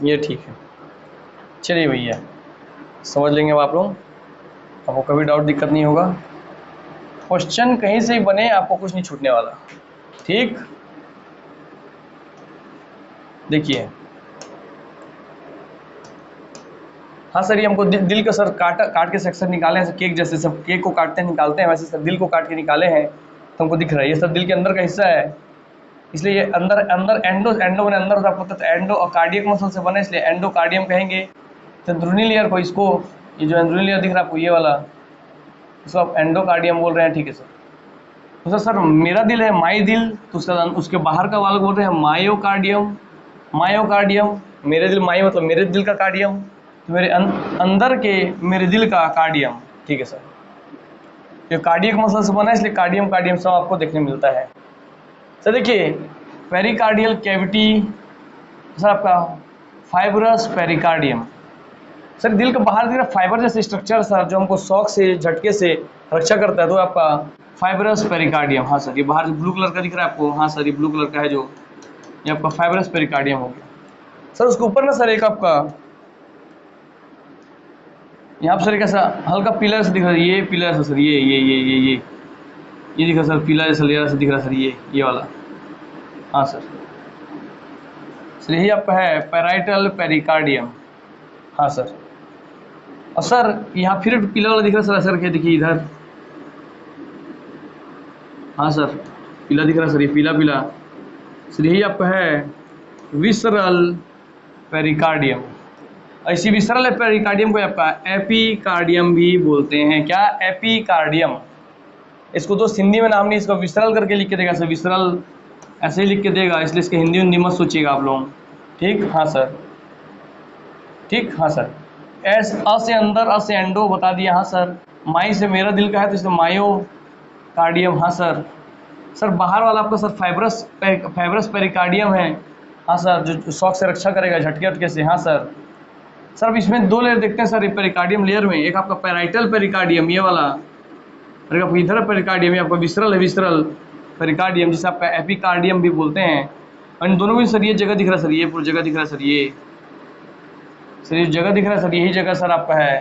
ये ठीक है, चलिए भैया, समझ लेंगे अब आप लोग, आपको कभी डाउट दिक्कत नहीं होगा। क्वेश्चन कहीं से ही बने, आपको कुछ नहीं छूटने वाला। ठीक, देखिए, हाँ सर, ये हमको दिल का सर काट के सेक्शन निकाले हैं, केक जैसे, सब केक को काटते हैं निकालते हैं, वैसे सर दिल को काट के निकाले हैं, तो हमको दिख रहा है ये सब दिल के अंदर का हिस्सा है, इसलिए ये अंदर एंडो मैंने अंदर होता, आपको पता है, एंडो और कार्डियक मसल से बने, इसलिए एंडोकार्डियम कहेंगे। तो अंदरूनी लेयर को, इसको, ये जो अंदरूनी लेयर दिख रहा है आपको, ये वाला, इसको आप एंडोकार्डियम बोल रहे हैं। ठीक है सर। तो सर मेरा दिल है माई दिल, तो उसके बाहर का वाला बोल रहे हैं मायोकार्डियम। मेरे दिल, माई मतलब मेरे दिल का कार्डियम, तो मेरे अंदर के मेरे दिल का कार्डियम। ठीक है सर, ये कार्डियक मसल से बना है, इसलिए कार्डियम सब आपको देखने मिलता है। सर देखिए, पेरिकार्डियल कैविटी सर आपका फाइब्रस पेरिकार्डियम, सर दिल के बाहर दिख रहा फाइबर जैसे स्ट्रक्चर सर, जो हमको शॉक से, झटके से रक्षा करता है, तो आपका फाइब्रस पेरिकार्डियम। हाँ सर, ये बाहर ब्लू कलर का दिख रहा है आपको, हाँ सर, ये ब्लू कलर का है जो, ये आपका फाइब्रस पेरिकार्डियम हो गया सर। उसके ऊपर ना सर एक आपका यहाँ पर सर कैसा हल्का पीला जैसा दिख रहा है, ये पीला जैसा सर, ये दिख रहा सर, पीला जैसा लेयर से दिख रहा सर, ये वाला। हाँ सर, सर यही आपका है पेराइटल पेरिकार्डियम। हाँ सर, और सर यहाँ फिर पीला वाला दिख रहा है सर, क्या देखिए इधर, हाँ सर पीला दिख रहा है सर, ये पीला सर, यही आपका है विसरल पेरिकार्डियम। इसी विसरल पेरिकार्डियम को आपका एपिकार्डियम भी बोलते हैं। क्या? एपिकार्डियम। इसको तो हिंदी में नाम नहीं, इसको विसरल करके लिख के देगा सर, विसरल ऐसे ही लिख के देगा, इसलिए इसके हिंदी मत सोचिएगा आप लोग। ठीक, हाँ सर, ठीक, हाँ सर। अ से अंदर, अ से एंडो बता दिया। हाँ सर, माई से मेरा दिल का है, तो इसमें मायो कार्डियम। हाँ सर, सर बाहर वाला आपका सर फाइब्रस पेरिकार्डियम है। हाँ सर, जो शॉक से रक्षा करेगा, झटके से। हाँ सर, अब इसमें 2 लेयर देखते हैं सर पेरिकार्डियम लेयर में, एक आपका पेराइटल पेरिकार्डियम, ये वाला अगर आपको इधर पेरिकार्डियम, आपका विसरल है, विसरल पेरिकार्डियम जिसे आपका एपिकार्डियम भी बोलते हैं। और इन दोनों में सर ये जगह दिख रहा है सर, ये पूरी जगह दिख रहा है सर, ये सर ये जगह दिख रहा है सर, यही जगह सर आपका है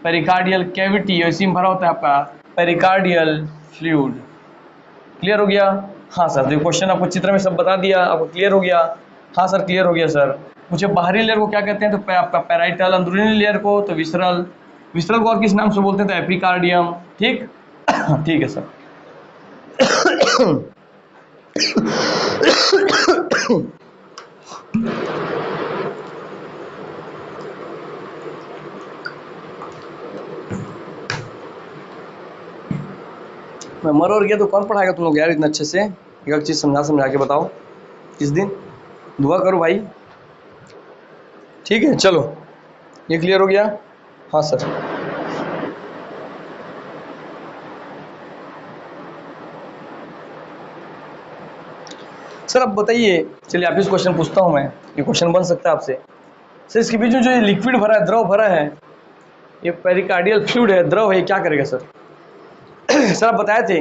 पेरिकार्डियल कैविटी, और इसी में भरा होता है आपका पेरिकार्डियल फ्लूइड। क्लियर हो गया? हाँ सर, देखो क्वेश्चन आपको चित्र में सब बता दिया, आपको क्लियर हो गया? हाँ सर क्लियर हो गया सर। मुझे बाहरी लेयर को क्या कहते हैं? तो आपका पैराइटल, अंदरूनी लेयर को तो विसरल, विसरल को और किस नाम से बोलते हैं? तो एपिकार्डियम। ठीक ठीक है सर। मैं मर और गया तो कौन पढ़ाएगा तुम लोग यार इतना अच्छे से? एक चीज़ समझा के बताओ इस दिन, दुआ करो भाई। ठीक है चलो, ये क्लियर हो गया? हाँ सर। सर अब बताइए, चलिए आप इस क्वेश्चन पूछता हूँ मैं, ये क्वेश्चन बन सकता है आपसे। सर इसके बीच में जो ये लिक्विड भरा है, द्रव भरा है, ये पेरिकार्डियल फ्लूइड है, द्रव है, क्या करेगा सर? सर आप बताए थे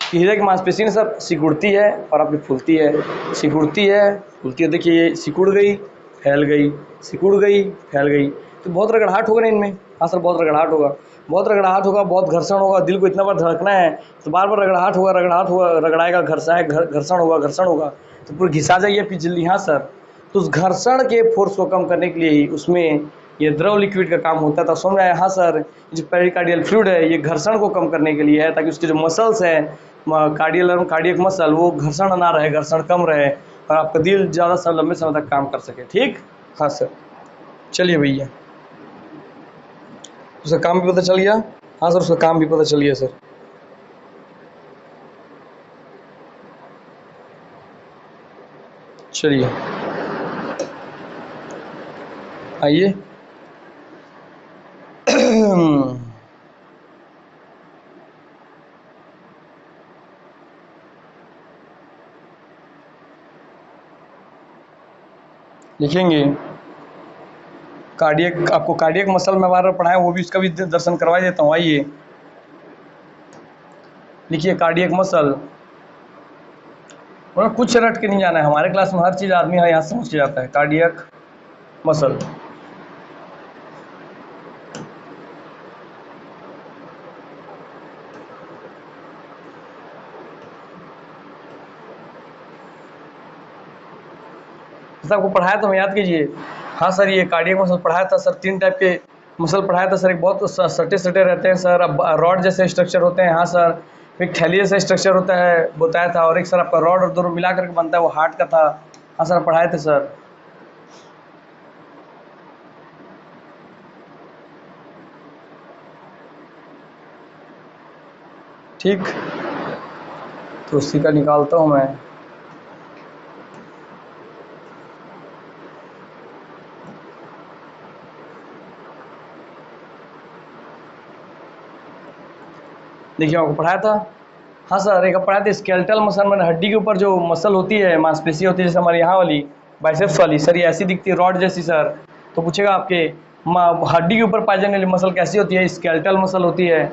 कि हृदय की मांसपेशी में सर सिकुड़ती है और आपकी फूलती है, सिकुड़ती है फूलती है। देखिए ये सिकुड़ गई, फैल गई, सिकुड़ गई, फैल गई, तो बहुत रगड़ाहट होगा ना इनमें? हाँ सर बहुत रगड़ाहट होगा, बहुत रगड़ाहट होगा, बहुत घर्षण होगा। दिल को इतना बार धड़कना है तो बार बार रगड़ाहट होगा, रगड़ाहट होगा, रगड़ाएगा, घर्षण होगा, घर्षण होगा, तो पूरी घिसा जाएगी आपकी झिल्ली। हाँ सर, तो उस घर्षण के फोर्स को कम करने के लिए ही उसमें ये द्रव लिक्विड का काम होता है। तो समझ आया? हाँ सर, जो पेरिकार्डियल फ्लूइड है ये घर्षण को कम करने के लिए है, ताकि उसके जो मसल्स हैं कार्डियक मसल, वो घर्षण ना रहे, घर्षण कम रहे, और आपका दिल ज़्यादा समय लंबे समय तक काम कर सके। ठीक? हाँ सर। चलिए भैया, उसका काम भी पता चल गया? हाँ सर, उसका काम भी पता चल गया सर। चलिए आइए। लिखेंगे कार्डियक, आपको कार्डियक मसल में बार बार पढ़ाया, वो भी, उसका भी दर्शन करवा देता हूँ। आइए लिखिए कार्डियक मसल, और कुछ रट के नहीं जाना है, हमारे क्लास में हर चीज़ आदमी यहाँ समझ के जाता है। कार्डियक मसल, सर आपको पढ़ाया तो मैं याद कीजिए। हाँ सर, ये कार्डियक मसल पढ़ाया था सर, 3 टाइप के मसल पढ़ाया था सर। एक बहुत सटे सटे रहते हैं सर, अब रॉड जैसे स्ट्रक्चर होते हैं। हाँ सर, एक थैली जैसा स्ट्रक्चर होता है, बताया था। और एक सर आपका रॉड और दोनों मिला करके बनता है, वो हार्ट का था। हाँ सर पढ़ाए थे सर। ठीक, तो उसी का निकालता हूँ मैं। देखिए आपको पढ़ाया था। हाँ सर, एक पढ़ाया था स्केलेटल मसल, मैंने हड्डी के ऊपर जो मसल होती है, मांसपेशी होती है, जैसे हमारे यहाँ वाली बाइसेप्स वाली सर, ये ऐसी दिखती है रॉड जैसी सर। तो पूछेगा आपके हड्डी के ऊपर पाई जाने वाली मसल कैसी होती है? स्केलेटल मसल होती है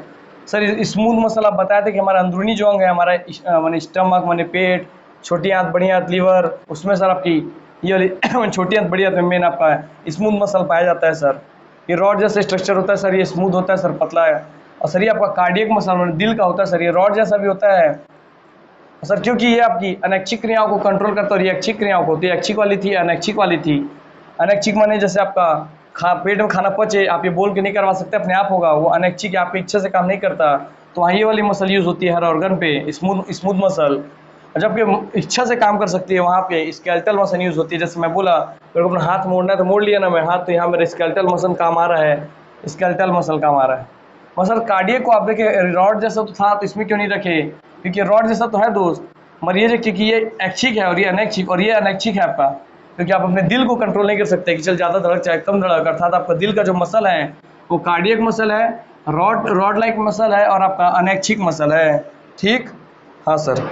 सर। स्मूथ मसल आप बताए थे कि हमारा अंदरूनी जो अंग है, हमारा माने स्टमक, माने पेट, छोटी आंत, बड़ी आंत, लीवर, उसमें सर आपकी ये वाली छोटी आंत, बड़ी आंत में मेन आपका स्मूथ मसल पाया जाता है सर। ये रॉड जैसा स्ट्रक्चर होता है सर, ये स्मूथ होता है सर, पतला है। और सर ये आपका कार्डियक मसल दिल का होता है सर, ये रॉड जैसा भी होता है सर, क्योंकि ये आपकी अनैच्छिक क्रियाओं को कंट्रोल करता है और ये ऐच्छिक क्रियाओं को, तो ऐच्छिक वाली थी, अनैच्छिक वाली थी। अनैच्छिक माने जैसे आपका पेट में खाना पचे, आप ये बोल के नहीं करवा सकते, अपने आप होगा। वो अनैच्छिक आपकी इच्छा से काम नहीं करता, तो वहाँ ये वाली मसल यूज़ होती है हर ऑर्गन पे, स्मूथ मसल। जबकि इच्छा से काम कर सकती है, वहाँ पे स्केलेटल मसल यूज़ होती है। जैसे मैं बोला, मेरे को अपना हाथ मोड़ना है तो मोड़ लिया ना मैं हाथ, तो यहाँ मेरा स्केलेटल मसल काम आ रहा है, स्केलेटल मसल काम आ रहा है। मसल कार्डियक को आप देखिए रॉड जैसा तो था, तो इसमें क्यों नहीं रखे? क्योंकि रॉड जैसा तो है दोस्त, मगर ये क्योंकि ये ऐच्छिक है और ये अनैच्छिक, और ये अनैच्छिक है आपका, क्योंकि आप अपने दिल को कंट्रोल नहीं कर सकते कि चल ज़्यादा धड़क चाहे कम धड़क। अर्थात आपका दिल का जो मसल है वो कार्डियक मसल है, रॉड लाइक मसल है, और आपका अनैच्छिक मसल है। ठीक? हाँ सर,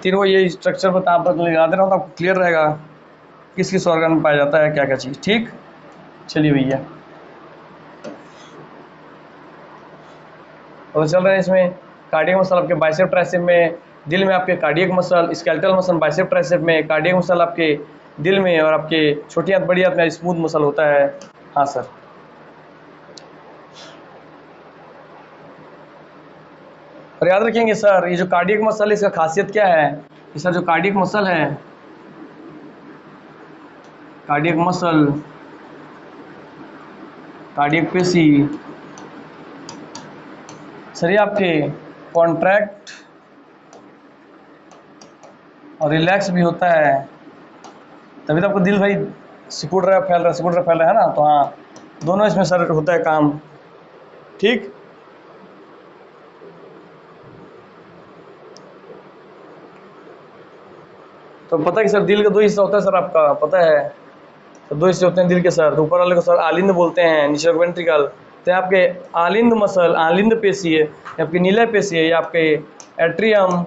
तीनों ये स्ट्रक्चर बता लगा दे रहा हूँ तो आपको क्लियर रहेगा किस किस ऑर्गन में पाया जाता है, क्या क्या चीज़। ठीक, चलिए भैया। तो चल रहे हैं इसमें कार्डियक मसल आपके बाइसेप ट्राइसेप में, दिल में आपके cardiac muscle, skeletal muscle bicep tricep में, कार्डियक मसल आपके दिल में, और आपके छोटी हाथ बड़ी हाथ में स्मूथ मसल होता है। हाँ सर। और याद रखेंगे सर, ये जो कार्डियक मसल है इसका खासियत क्या है, ये सर जो कार्डियक मसल है, कार्डियक मसल, कार्डियक पेशी सर, ये आपके कॉन्ट्रैक्ट और रिलैक्स भी होता है, तभी तो आपको दिल भाई सिकुड़ रहा है, फैल रहा है, सिकुड़ रहा फैल रहा है ना। तो हाँ, दोनों इसमें सर होता है काम। ठीक, तो पता है कि सर दिल का दो हिस्सा होता है सर, आपका पता है, तो दो हिस्से होते हैं दिल के सर। तो ऊपर वाले को सर आलिंद बोलते हैं, नीचे वेंट्रिकल। तो आपके आलिंद मसल, आलिंद पेशी है, आपकी नीला पेशी है, ये आपके एट्रियम,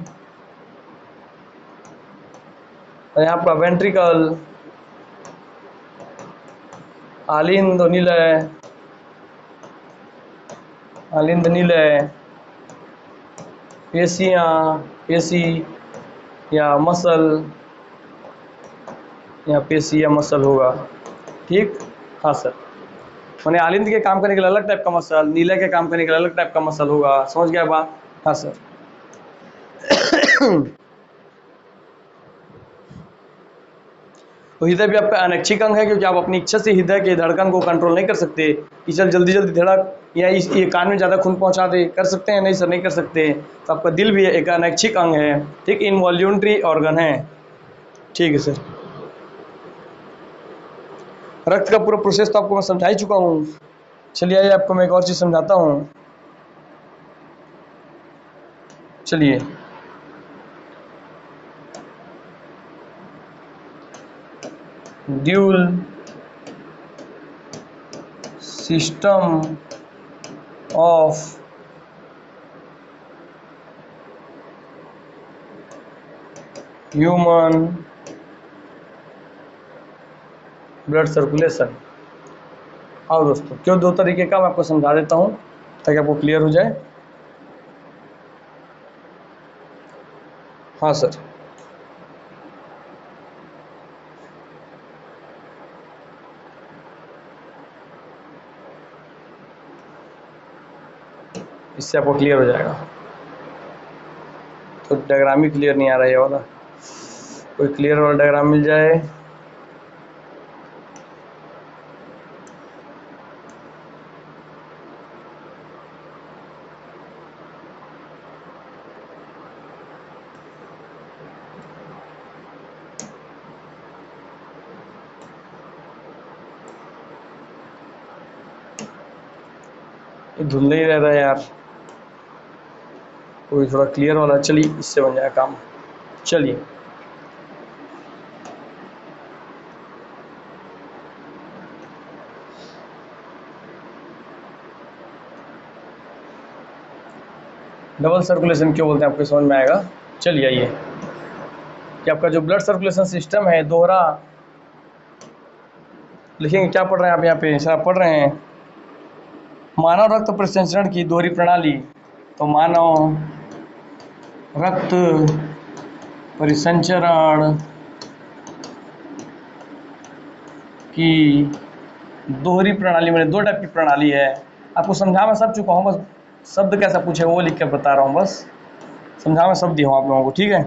और यहाँ आपका वेंट्रिकल, आलिंद नीलय, आलिंद नीलय, पेशियाँ, पेशी या मसल, या पेशी या मसल होगा। ठीक, हाँ सर। मैंने आलिंद के काम करने के लिए अलग टाइप का मसल, नीले के काम करने के लिए अलग टाइप का मसल होगा, समझ गया बात। हाँ सर। तो हृदय भी आपका अनैच्छिक अंग है, क्योंकि आप अपनी इच्छा से हृदय के धड़कन को कंट्रोल नहीं कर सकते कि चल जल्दी जल्दी धड़क, या इस ये कान में ज़्यादा खून पहुंचा दे, कर सकते हैं? नहीं सर, नहीं कर सकते। तो आपका दिल भी एक अनैच्छिक अंग है, ठीक, इनवॉल्यूंट्री ऑर्गन है। ठीक है सर। रक्त का पूरा प्रोसेस तो आपको मैं समझा ही चुका हूँ। चलिए आइए आपको मैं एक और चीज़ समझाता हूँ। चलिए, dual system of human blood circulation. आओ दोस्तों, क्यों दो तरीके का मैं आपको समझा देता हूँ ताकि आपको क्लियर हो जाए। हाँ सर। इससे आपको क्लियर हो जाएगा। तो डायग्राम ही क्लियर नहीं आ रहा है ये वाला, कोई क्लियर वाला डायग्राम मिल जाए। ये धुंधला ही रह रहा है यार, कोई थोड़ा क्लियर वाला। चलिए, इससे बन जाए काम। चलिए, डबल सर्कुलेशन क्यों बोलते हैं आपको समझ में आएगा। चलिए आइए, कि आपका जो ब्लड सर्कुलेशन सिस्टम है दोहरा, लिखेंगे क्या पढ़ रहे हैं आप यहाँ पे, सर आप पढ़ रहे हैं मानव रक्त परिसंचरण की दोहरी प्रणाली। तो मानव रक्त परिसंचरण की दोहरी प्रणाली, मैंने दो टाइप की प्रणाली है, आपको समझा मैं सब चुका हूँ, बस शब्द कैसा पूछे वो लिख कर बता रहा हूँ, बस समझा मैं सब दिया हूँ आप लोगों को। ठीक है,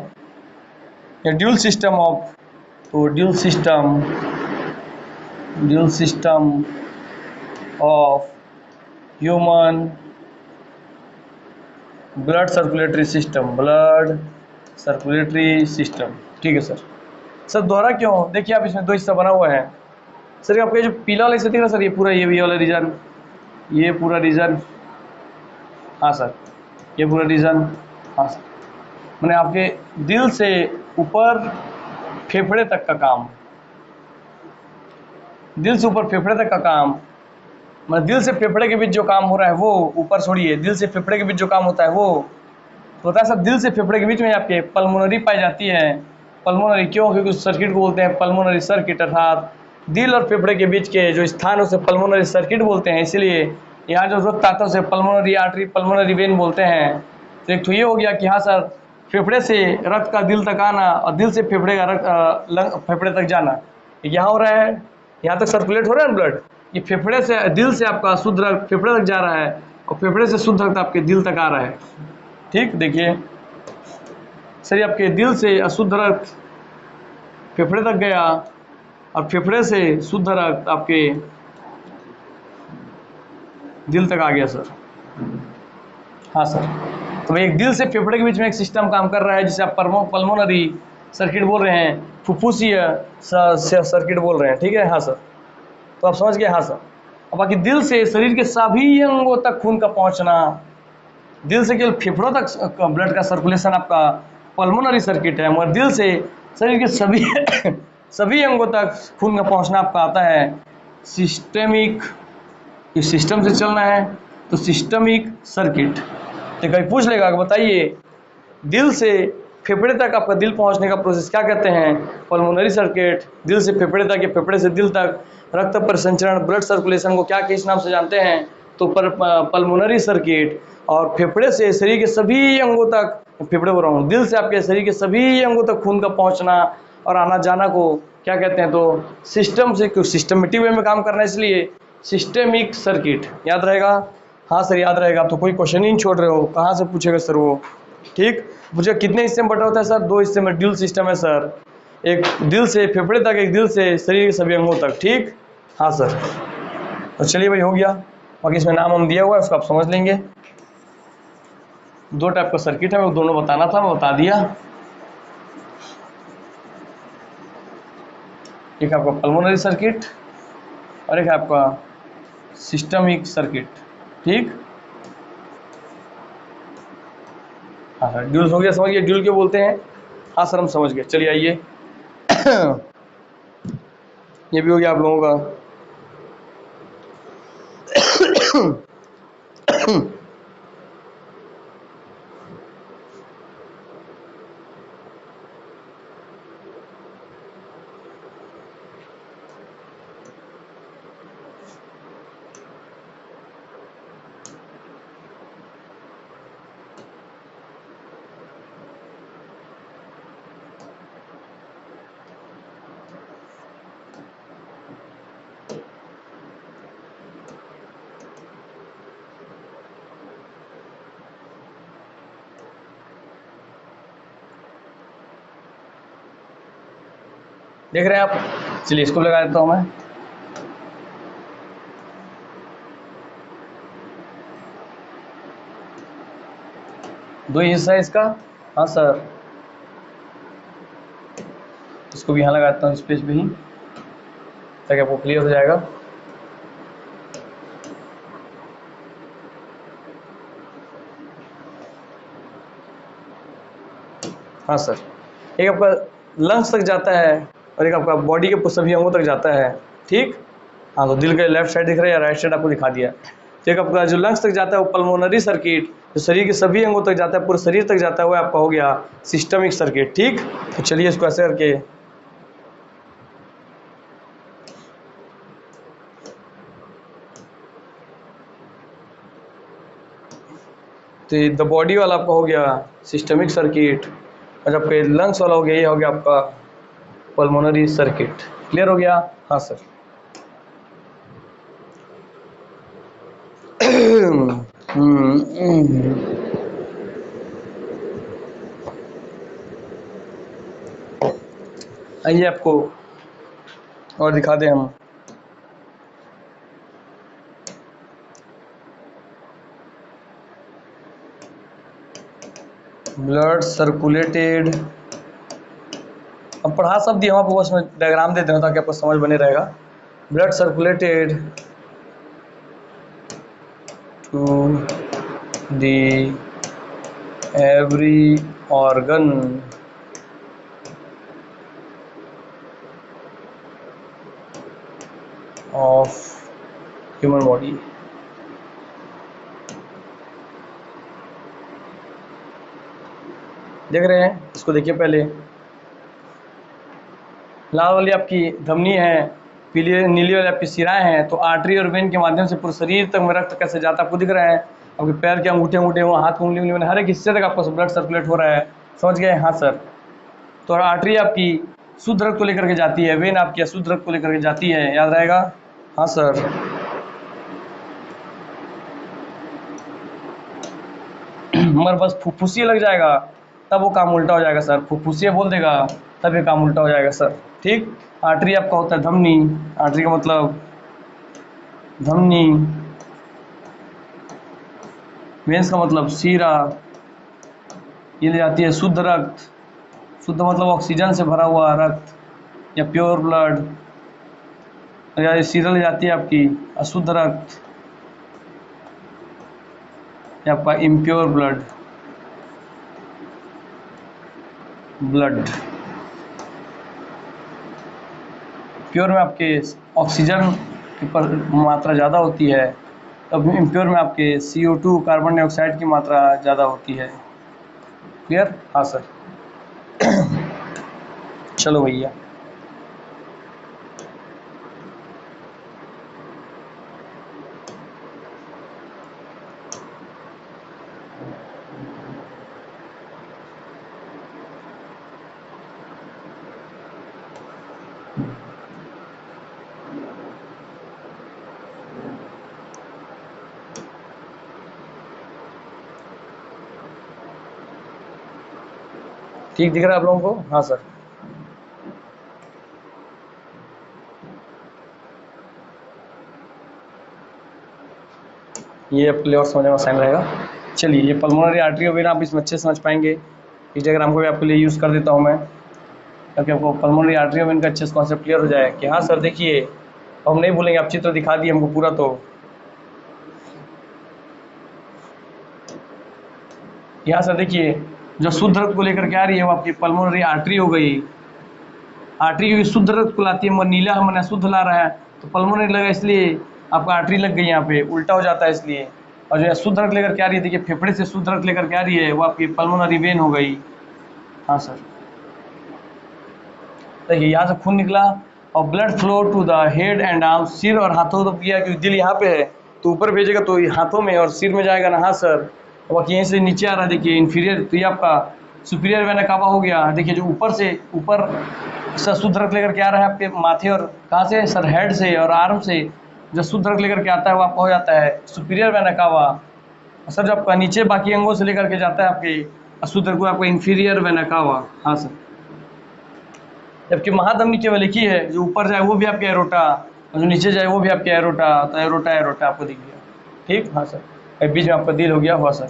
ये ड्यूल सिस्टम ऑफ, तो dual system of human blood circulatory system, ठीक है सर। सर दोहरा क्यों, देखिए आप इसमें दो हिस्सा बना हुआ है सर। आपका जो पीला वाला हिस्सा दिख रहा है सर, ये पूरा ये वाला रीजन, ये पूरा रीजन, हाँ सर, ये पूरा रीजन, हाँ सर, मैंने आपके दिल से ऊपर फेफड़े तक का काम, दिल से ऊपर फेफड़े तक का काम, मतलब दिल से फेफड़े के बीच जो काम हो रहा है वो, ऊपर छोड़िए, दिल से फेफड़े के बीच जो काम होता है वो होता है सर, दिल से फेफड़े के बीच में आपके पल्मोनरी पाई जाती है। पल्मोनरी क्यों, क्योंकि उस सर्किट को बोलते हैं पल्मोनरी सर्किट, अर्थात दिल और फेफड़े के बीच के जो स्थान उसे पल्मोनरी सर्किट बोलते हैं, इसलिए यहाँ जो रक्त आता है उसे पल्मोनरी आर्टरी, पल्मोनरी वेन बोलते हैं। तो एक तो ये हो गया कि हाँ सर, फेफड़े से रक्त का दिल तक आना और दिल से फेफड़े का रक्त फेफड़े तक जाना, यहाँ हो रहा है, यहाँ तक सर्कुलेट हो रहा है ब्लड। ये फेफड़े से, दिल से आपका शुद्ध रक्त फेफड़े तक जा रहा है और फेफड़े से शुद्ध रक्त आपके दिल तक आ रहा है। ठीक, देखिए सर, आपके दिल से अशुद्ध रक्त फेफड़े तक गया और फेफड़े से शुद्ध रक्त आपके दिल तक आ गया सर। हाँ सर, तो एक दिल से फेफड़े के बीच में एक सिस्टम काम कर रहा है जिसे आप पल्मोनरी सर्किट बोल रहे हैं, फुफ्फुसीय सर्किट बोल रहे हैं। ठीक है, हाँ सर, तो आप समझ गए। हाँ सर, अब बाकी दिल से शरीर के सभी अंगों तक खून का पहुंचना, दिल से केवल फेफड़ों तक ब्लड का सर्कुलेशन आपका पल्मोनरी सर्किट है, मगर दिल से शरीर के सभी सभी अंगों तक खून का पहुंचना आपका आता है सिस्टेमिक। इस सिस्टम से चलना है तो सिस्टमिक सर्किट। तो कभी पूछ लेगा कि बताइए दिल से फेफड़े तक आपका दिल पहुंचने का प्रोसेस क्या कहते हैं? Pulmonary circuit. दिल से फेफड़े तक या फेफड़े से दिल तक रक्त परिसंचरण, ब्लड सर्कुलेशन को क्या किस नाम से जानते हैं? तो पल्मोनरी सर्किट। और फेफड़े से शरीर के सभी अंगों तक, फेफड़े बोल रहा हूँ, दिल से आपके शरीर के सभी अंगों तक खून का पहुंचना और आना जाना को क्या कहते हैं? तो सिस्टम से, क्यों सिस्टमेटिक वे में काम करना है इसलिए सिस्टेमिक सर्किट। याद रहेगा? हाँ सर याद रहेगा। आप तो कोई क्वेश्चन ही नहीं छोड़ रहे हो, कहाँ से पूछेगा सर वो? ठीक, मुझे कितने हिस्से में बटा होता है सर? 2 हिस्से में ड्यूल सिस्टम है सर, एक दिल से फेफड़े तक, एक दिल से शरीर के सभी अंगों तक। ठीक, हाँ सर, तो चलिए भाई हो गया। बाकी इसमें नाम हम दिया हुआ है, उसको आप समझ लेंगे। 2 टाइप का सर्किट है, मैं दोनों बताना था, मैं बता दिया। एक आपका पल्मोनरी सर्किट और एक आपका सिस्टमिक सर्किट। ठीक, हाँ सर, ड्यूल हो गया, समझ गए ड्यूल क्यों बोलते हैं? हाँ सर हम समझ गए। चलिए आइए ये भी हो गया आप लोगों का। देख रहे हैं आप? चलिए इसको लगा देता हूँ मैं। दो ही हिस्सा है इसका। हाँ सर, इसको भी यहाँ लगा देता हूँ इस पेज पे ही, ताकि आपको क्लियर हो जाएगा। हाँ सर, एक आपका लंग्स तक जाता है और एक आपका बॉडी के सभी अंगों तक जाता है। ठीक, हाँ, तो दिल के लेफ्ट साइड दिख रहा है या राइट साइड आपको दिखा दिया। तो एक आपका जो लंग्स तक जाता है वो पल्मोनरी सर्किट, जो शरीर के सभी अंगों तक जाता है, पूरे शरीर तक जाता है, वो आपका हो गया सिस्टमिक सर्किट। ठीक, तो चलिए इसको ऐसे करके, तो द बॉडी वाला आपका हो गया सिस्टमिक सर्किट और जब लंग्स वाला हो गया, ये हो गया आपका पल्मोनरी सर्किट। क्लियर हो गया? हाँ सर। आइए आपको और दिखा दें हम। ब्लड सर्कुलेटेड, अब पढ़ा सब दिया आपको, बस मैं डायग्राम दे देना ताकि आपको समझ बने रहेगा। Blood circulated to the every organ of human body. देख रहे हैं? इसको देखिए पहले, लाल वाली आपकी धमनी है, पीली नीली वाली आपकी सिराएं हैं, तो आर्टरी और वेन के माध्यम से पूरे शरीर तक में रक्त कैसे जाता आपको दिख रहा है। आपके पैर के अंगूठे अंगूठे हुआ, हाथ उंगली उंगली हर एक हिस्से तक आपका ब्लड सर्कुलेट हो रहा है। समझ गए? हाँ सर। तो आर्टरी आपकी शुद्ध रक्त को लेकर के जाती है, वेन आपकी अशुद्ध रक्त को लेकर के जाती है, याद रहेगा? हाँ सर। मगर बस फुफ्फुसिया लग जाएगा तब वो काम उल्टा हो जाएगा सर, फुफ्फुसिया बोल देगा तब ये काम उल्टा हो जाएगा सर। ठीक। आर्टरी आपका होता है धमनी, आर्टरी का मतलब धमनी, वेन्स का मतलब सीरा, ये ले जाती है शुद्ध रक्त, शुद्ध मतलब ऑक्सीजन से भरा हुआ रक्त या प्योर ब्लड, या सीरा ले जाती है आपकी अशुद्ध रक्त या आपका इम्प्योर ब्लड। प्योर में आपके ऑक्सीजन की मात्रा ज़्यादा होती है, अब इम्प्योर में आपके CO2 कार्बन डाइऑक्साइड की मात्रा ज़्यादा होती है। क्लियर? हाँ सर। चलो भैया, ठीक दिख रहा है आप लोगों को? हाँ सर। ये आपके लिए और समझने में आसान रहेगा। चलिए, ये पल्मोनरी आर्टरी और वेन आप इसमें अच्छे समझ पाएंगे। इस डायग्राम को भी आपके लिए यूज़ कर देता हूँ मैं, ताकि आपको पल्मोनरी आर्टरी और वेन का अच्छे से कॉन्सेप्ट क्लियर हो जाए कि हाँ सर देखिए, हम नहीं भूलेंगे, आप चित्र दिखा दिए हमको पूरा। तो यहाँ सर देखिए, जो शुद्ध रक्त को लेकर के आ रही है वो आपकी पल्मोनरी आर्टरी हो गई। आर्टरी क्योंकि शुद्ध रक्त को लाती है, मगर नीला हमने शुद्ध ला रहा है, तो पल्मोनरी लगा इसलिए आपका आर्टरी लग गई, यहाँ पे उल्टा हो जाता है इसलिए। और जो शुद्ध रक्त लेकर के आ रही है, देखिए फेफड़े से शुद्ध रक्त लेकर के आ रही है, वो आपकी पल्मोनरी वेन हो गई। हाँ सर। देखिए यहाँ से खून निकला और blood flow to the head and arm, सिर और हाथों तक गया, क्योंकि दिल यहाँ पे है तो ऊपर भेजेगा तो हाथों में और सिर में जाएगा ना। हाँ सर। बाकी यहीं से नीचे आ रहा है, देखिए इन्फीरियर, तो ये आपका सुपीरियर वेना कावा हो गया। देखिए जो ऊपर से ऊपर सर शुद्ध रक्त लेकर के आ रहा है आपके माथे, और कहाँ से सर, हेड से और आर्म से जो शुद्ध रक्त लेकर के आता है वो आपका हो जाता है सुपीरियर वेना कावा। सर जो आपका नीचे बाकी अंगों से लेकर के जाता है आपके अशुद्ध रक्त को, आपका इन्फीरियर वेना कावा। हाँ सर। जबकि महाधमनी केवल एक ही है, जो ऊपर जाए वो भी आपके एरोटा और जो नीचे जाए वो भी आपके एरोटा, तो एरोटा एरोटा आपको दिख गया। ठीक। हाँ सर। बीच में आपका दिल हो गया हुआ सर।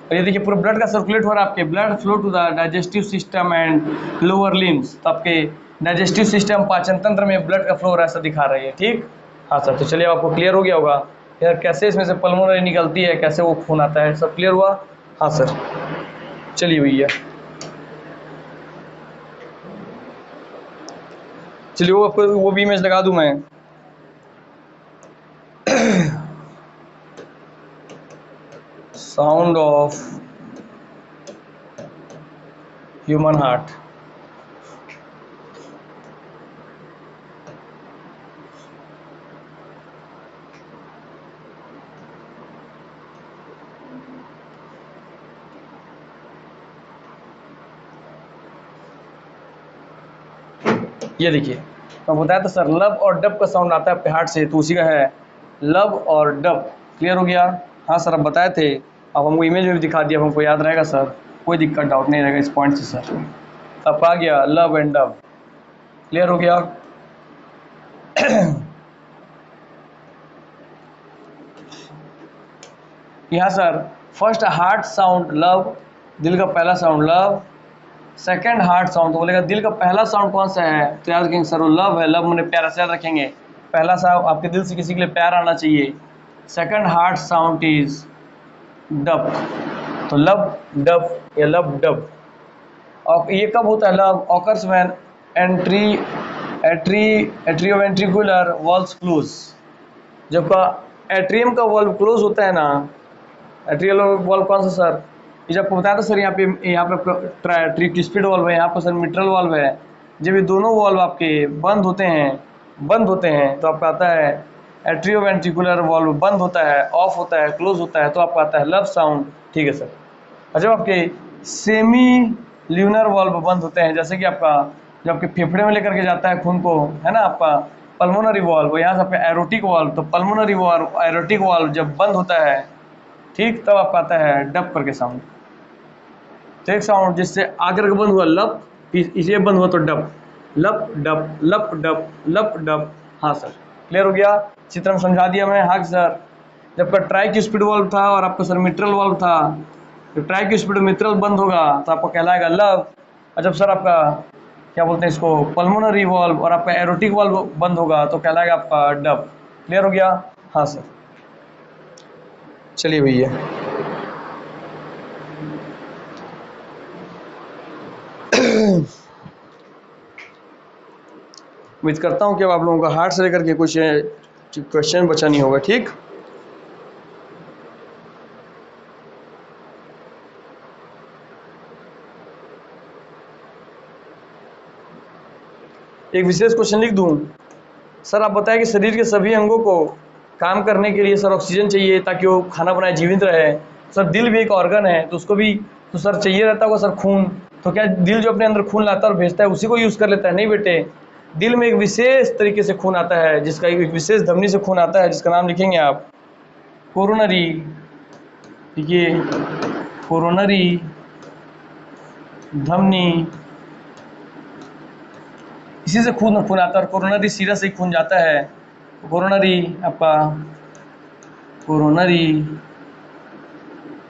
और ये देखिए पूरा ब्लड का सर्कुलेट हो रहा है आपके, blood flow to the digestive system and lower limbs, तो आपके डाइजेस्टिव सिस्टम पाचन तंत्र में ब्लड का फ्लो हो रहा है, ऐसा दिखा रही है। ठीक। हाँ सर। तो चलिए आपको क्लियर हो गया होगा यार कैसे इसमें से पल्मोनरी निकलती है, कैसे वो खून आता है, सब क्लियर हुआ? हाँ सर। चलिए भैया, चलिए वो आपको वो भी इमेज लगा दूं मैं। Sound of human heart. ये देखिए, मैं बताया था सर, लब और डब का साउंड आता है आपके हार्ट से, तो उसी का है लब और डब। क्लियर हो गया? हाँ सर, अब बताए थे, अब हमको इमेज में भी दिखा दिया, हमको याद रहेगा सर, कोई दिक्कत डाउट नहीं रहेगा इस पॉइंट से सर। अब आ गया लब एंड डब। क्लियर हो गया? यहाँ sir first heart sound love, दिल का पहला sound love. Second heart sound, तो बोलेगा दिल का पहला साउंड कौन सा है, तो याद रखेंगे सर वो लव है, लव मैंने प्यारा से याद रखेंगे, पहला साउंड आपके दिल से किसी के लिए प्यार आना चाहिए। Second heart sound is dub, तो लब डब या लब डब। और ये कब होता है love? Occurs when atrioventricular valves close, जब का एट्रियम का वॉल्व क्लोज होता है ना, एट्रियल वॉल्व कौन सा सर, ये जब बताया था सर, यहाँ पे ट्रिक्यूस्पिड वॉल्व है, यहाँ पर सर मिट्रल वॉल्व है, जब ये दोनों वॉल्व आपके बंद होते हैं तो आपका आता है एट्रियोवेंट्रिकुलर वॉल्व बंद होता है, ऑफ होता है, क्लोज होता है, तो आपका आता है लब साउंड। ठीक है सर। और जब आपके सेमी ल्यूनर वॉल्व बंद होते हैं, जैसे कि आपका जब आपके फेफड़े में लेकर के जाता है खून को, है ना, आपका पल्मोनरी वॉल्व, यहाँ से आपका एरोटिक वॉल्व, तो पल्मोनरी वॉल्व एरोटिक वॉल्व जब बंद होता है, ठीक, तब आपका आता है डब करके साउंड। तो एक साउंड जिससे आकर के बंद हुआ लप, इसे बंद हुआ तो डब, लप डब लप डब लप डब। हाँ सर, क्लियर हो गया, चित्र में समझा दिया मैं। हाँ सर। जब का ट्राइक्यूस्पिड वाल्व था और आपका सर मिट्रल वाल्व था, तो ट्राइक्यूस्पिड मिट्रल बंद होगा तो आपको कहलाएगा लव। और जब सर आपका क्या बोलते हैं इसको, पल्मोनरी वाल्व और आपका एरोटिक वाल्व बंद होगा तो कहलाएगा आपका डब। क्लियर हो गया। हाँ सर। चलिए भैया, उम्मीद करता हूँ कि अब आप लोगों का हार्ट से लेकर के कुछ क्वेश्चन बचा नहीं होगा। ठीक, एक विशेष क्वेश्चन लिख दूं। सर आप बताएं कि शरीर के सभी अंगों को काम करने के लिए सर ऑक्सीजन चाहिए ताकि वो खाना बनाए जीवित रहे। सर दिल भी एक ऑर्गन है तो उसको भी तो सर चाहिए रहता होगा सर खून, तो क्या दिल जो अपने अंदर खून लाता है और भेजता है उसी को यूज़ कर लेता है? नहीं बेटे, दिल में एक विशेष तरीके से खून आता है, जिसका एक विशेष धमनी से खून आता है, जिसका नाम लिखेंगे आप कोरोनरी। ये कोरोनरी धमनी, इसी से खून आता है और कोरोनरी सीरा से ही खून जाता है। कोरोनरी आपका कोरोनरी,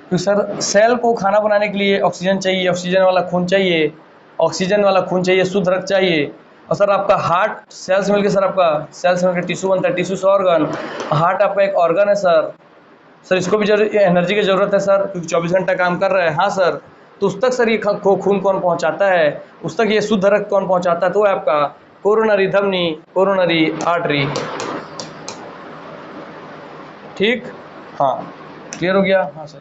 तो सर सेल को खाना बनाने के लिए ऑक्सीजन चाहिए, ऑक्सीजन वाला खून चाहिए, ऑक्सीजन वाला खून चाहिए, शुद्ध रक्त चाहिए। और सर आपका हार्ट सेल से मिलकर सर आपका सेल से मिलकर टिश्यू बनता है, टिश्यू से ऑर्गन। हार्ट आपका एक ऑर्गन है सर। सर इसको भी एनर्जी की ज़रूरत है सर, क्योंकि 24 घंटा काम कर रहा है। हाँ सर। तो उस तक सर ये खून कौन पहुंचाता है, उस तक ये शुद्ध रक्त कौन पहुंचाता है? तो है आपका कोरोनरी धमनी, कोरोनरी आर्टरी। ठीक, हाँ, क्लियर हो गया। हाँ सर।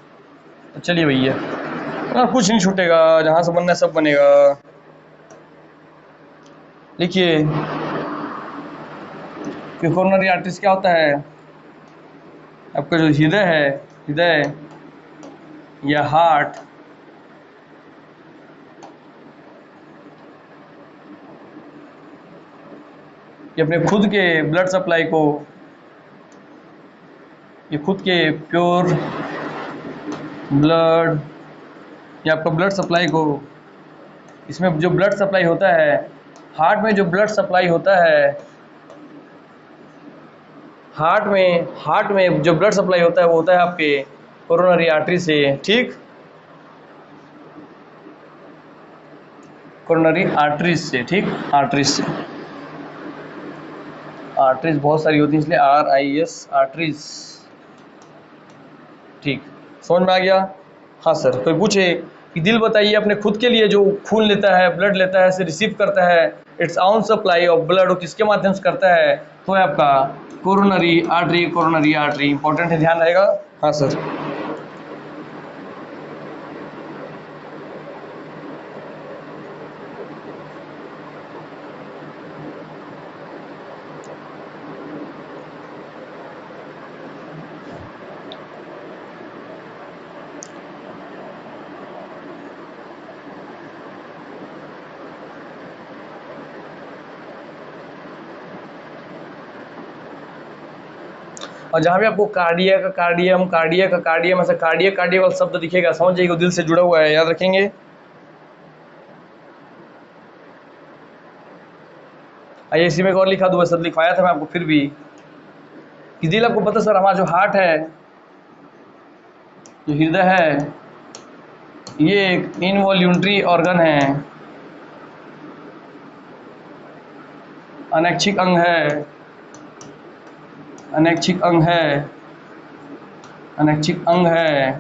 तो चलिए भैया, कुछ नहीं छूटेगा, जहाँ से बनना है सब बनेगा। लिखिए कि कोरोनरी आर्टरीज क्या होता है? आपका जो हृदय है, हृदय या हार्ट, ये अपने खुद के ब्लड सप्लाई को, ये खुद के प्योर ब्लड, ये आपका ब्लड सप्लाई को, इसमें जो ब्लड सप्लाई होता है, हार्ट में जो ब्लड सप्लाई होता है, हार्ट में जो ब्लड सप्लाई होता है वो होता है आपके कोरोनरी आर्टरी से। ठीक, कोरोनरी आर्टरीज से। ठीक, आर्टरीज से, आर्टरीज बहुत सारी होती है इसलिए RIS आर्टरीज। ठीक, समझ में आ गया। हाँ सर। कोई पूछे कि दिल बताइए अपने खुद के लिए जो खून लेता है, ब्लड लेता है, से रिसीव करता है it's on supply of blood, वो किसके माध्यम से करता है? तो है आपका coronary artery. Coronary artery important है, ध्यान रहेगा। हाँ सर। और जहाँ भी आपको कार्डियक कार्डियम कार्डियक कार्डियम ऐसा कार्डियक कार्डियक वाला शब्द दिखेगा, समझ जाइएगा दिल से जुड़ा हुआ है, याद रखेंगे। आइए इसी में एक और लिखा दूँ, सब लिखवाया था मैं आपको फिर भी कि दिल, आपको पता सर हमारा जो हार्ट है, जो हृदय है, ये एक इनवॉल्यूंट्री ऑर्गन है, अनैच्छिक अंग है, अनैच्छिक अंग है, अनैच्छिक अंग है।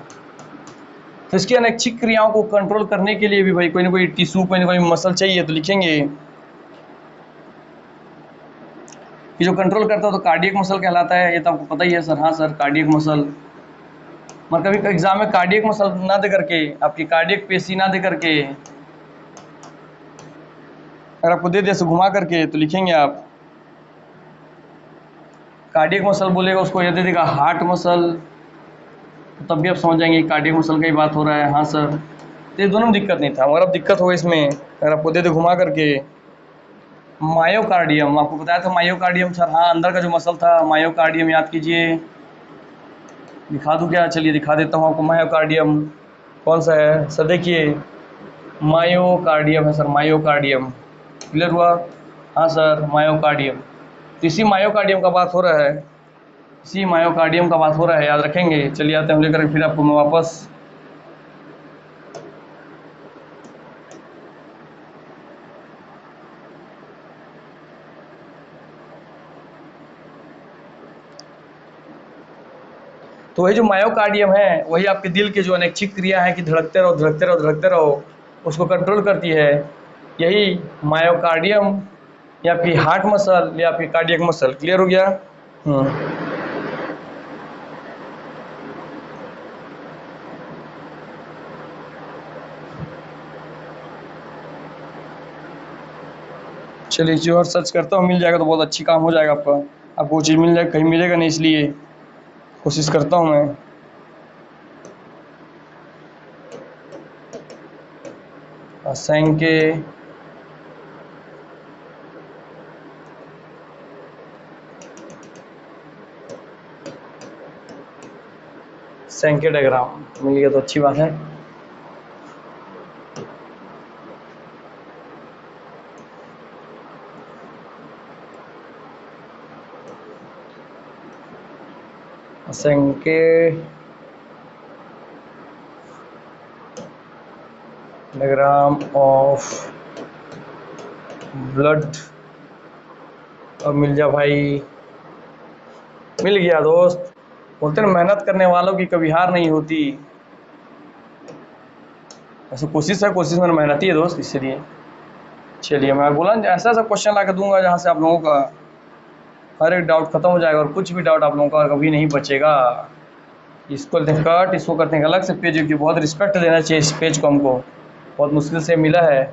तो इसकी अनैच्छिक क्रियाओं को कंट्रोल करने के लिए भी भाई कोई ना कोई टिश्यू, कोई ना कोई मसल चाहिए, तो लिखेंगे कि जो कंट्रोल करता है तो कार्डियक मसल कहलाता है। ये तो आपको पता ही है सर। हाँ सर, कार्डियक मसल, मतलब कभी एग्जाम में कार्डियक मसल ना दे करके, आपकी कार्डियक पेशी ना दे करके अगर आपको दे दे से घुमा करके तो लिखेंगे आप कार्डियक मसल बोलेगा उसको, यदि देगा हार्ट मसल तब भी आप समझ जाएंगे कार्डियक मसल का ही बात हो रहा है। हाँ सर, तो ये दोनों में दिक्कत नहीं था, मगर अब दिक्कत होगा इसमें अगर आपको दे दे घुमा करके मायोकार्डियम। आपको बताया था मायोकार्डियम सर, हाँ अंदर का जो मसल था मायोकार्डियम, याद कीजिए। दिखा दूँ क्या? चलिए दिखा देता हूँ आपको मायोकार्डियम कौन सा है सर। देखिए मायोकार्डियम है सर, मायोकार्डियम। क्लियर हुआ? हाँ सर मायोकार्डियम। तो इसी मायोकार्डियम का बात हो रहा है, इसी मायोकार्डियम का बात हो रहा है, याद रखेंगे। चलिए आते हैं लेकर फिर आपको मैं वापस। तो वही जो मायोकार्डियम है वही आपके दिल के जो अनैच्छिक क्रिया है कि धड़कते रहो धड़कते रहो धड़कते रहो, उसको कंट्रोल करती है। यही मायोकार्डियम या फिर हार्ट मसल या फिर कार्डियक मसल। क्लियर हो गया? चलिए जो और सर्च करता हूँ, मिल जाएगा तो बहुत अच्छी काम हो जाएगा आपका। आपको वो चीज़ मिल जाएगा, कहीं मिलेगा नहीं, इसलिए कोशिश करता हूँ मैं। असंख्य संख्या डायग्राम मिल गया तो अच्छी बात है। असंख्य डायग्राम ऑफ ब्लड। अब मिल जा भाई, मिल गया दोस्त। बोलते ना मेहनत करने वालों की कभी हार नहीं होती। ऐसा कोशिश है, कोशिश में मेहनती है दोस्त, इसलिए। चलिए मैं बोला ऐसा ऐसा क्वेश्चन ला के दूंगा जहाँ से आप लोगों का हर एक डाउट खत्म हो जाएगा और कुछ भी डाउट आप लोगों का कभी नहीं बचेगा। इसको करते हैं कट, इसको करते हैं अलग से पेज, की बहुत रिस्पेक्ट देना चाहिए इस पेज को, हमको बहुत मुश्किल से मिला है।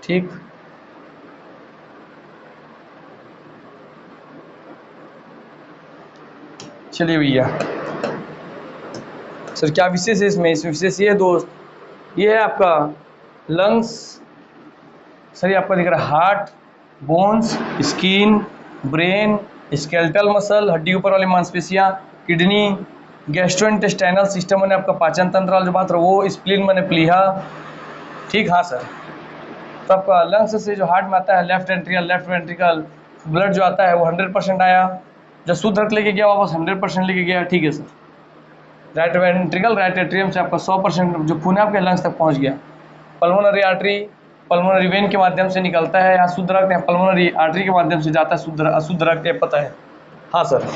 ठीक, चलिए भैया। सर क्या विशेष है इसमें? इसमें विशेष ये है दोस्त, ये है आपका लंग्स। सर ये आपका दिख रहा है heart, bones, skin, brain, skeletal muscle, हड्डी ऊपर वाली मांसपेशियाँ, किडनी, गैस्ट्रोइंटेस्टाइनल सिस्टम मैंने आपका पाचन तंत्र वाला जो बात रहा वो, स्प्लीन मैंने प्लीहा। ठीक, हाँ सर। तो आपका लंग्स से जो हार्ट में आता है लेफ्ट वेंट्रिकल ब्लड जो आता है वो 100% आया, जो शुद्ध रक्त लेके गया वापस 100% लेके गया। ठीक है sir. Right ventricle right atrium से आपका 100% जो खून है आपके लंग्स तक पहुंच गया। पल्मोनरी आर्टरी पल्मोनरी वेन के माध्यम से निकलता है, यहाँ शुद्ध रक्त, पल्मोनरी आर्टरी के माध्यम से जाता है शुद्ध अशुद्ध रक्त, ये पता है। हाँ सर।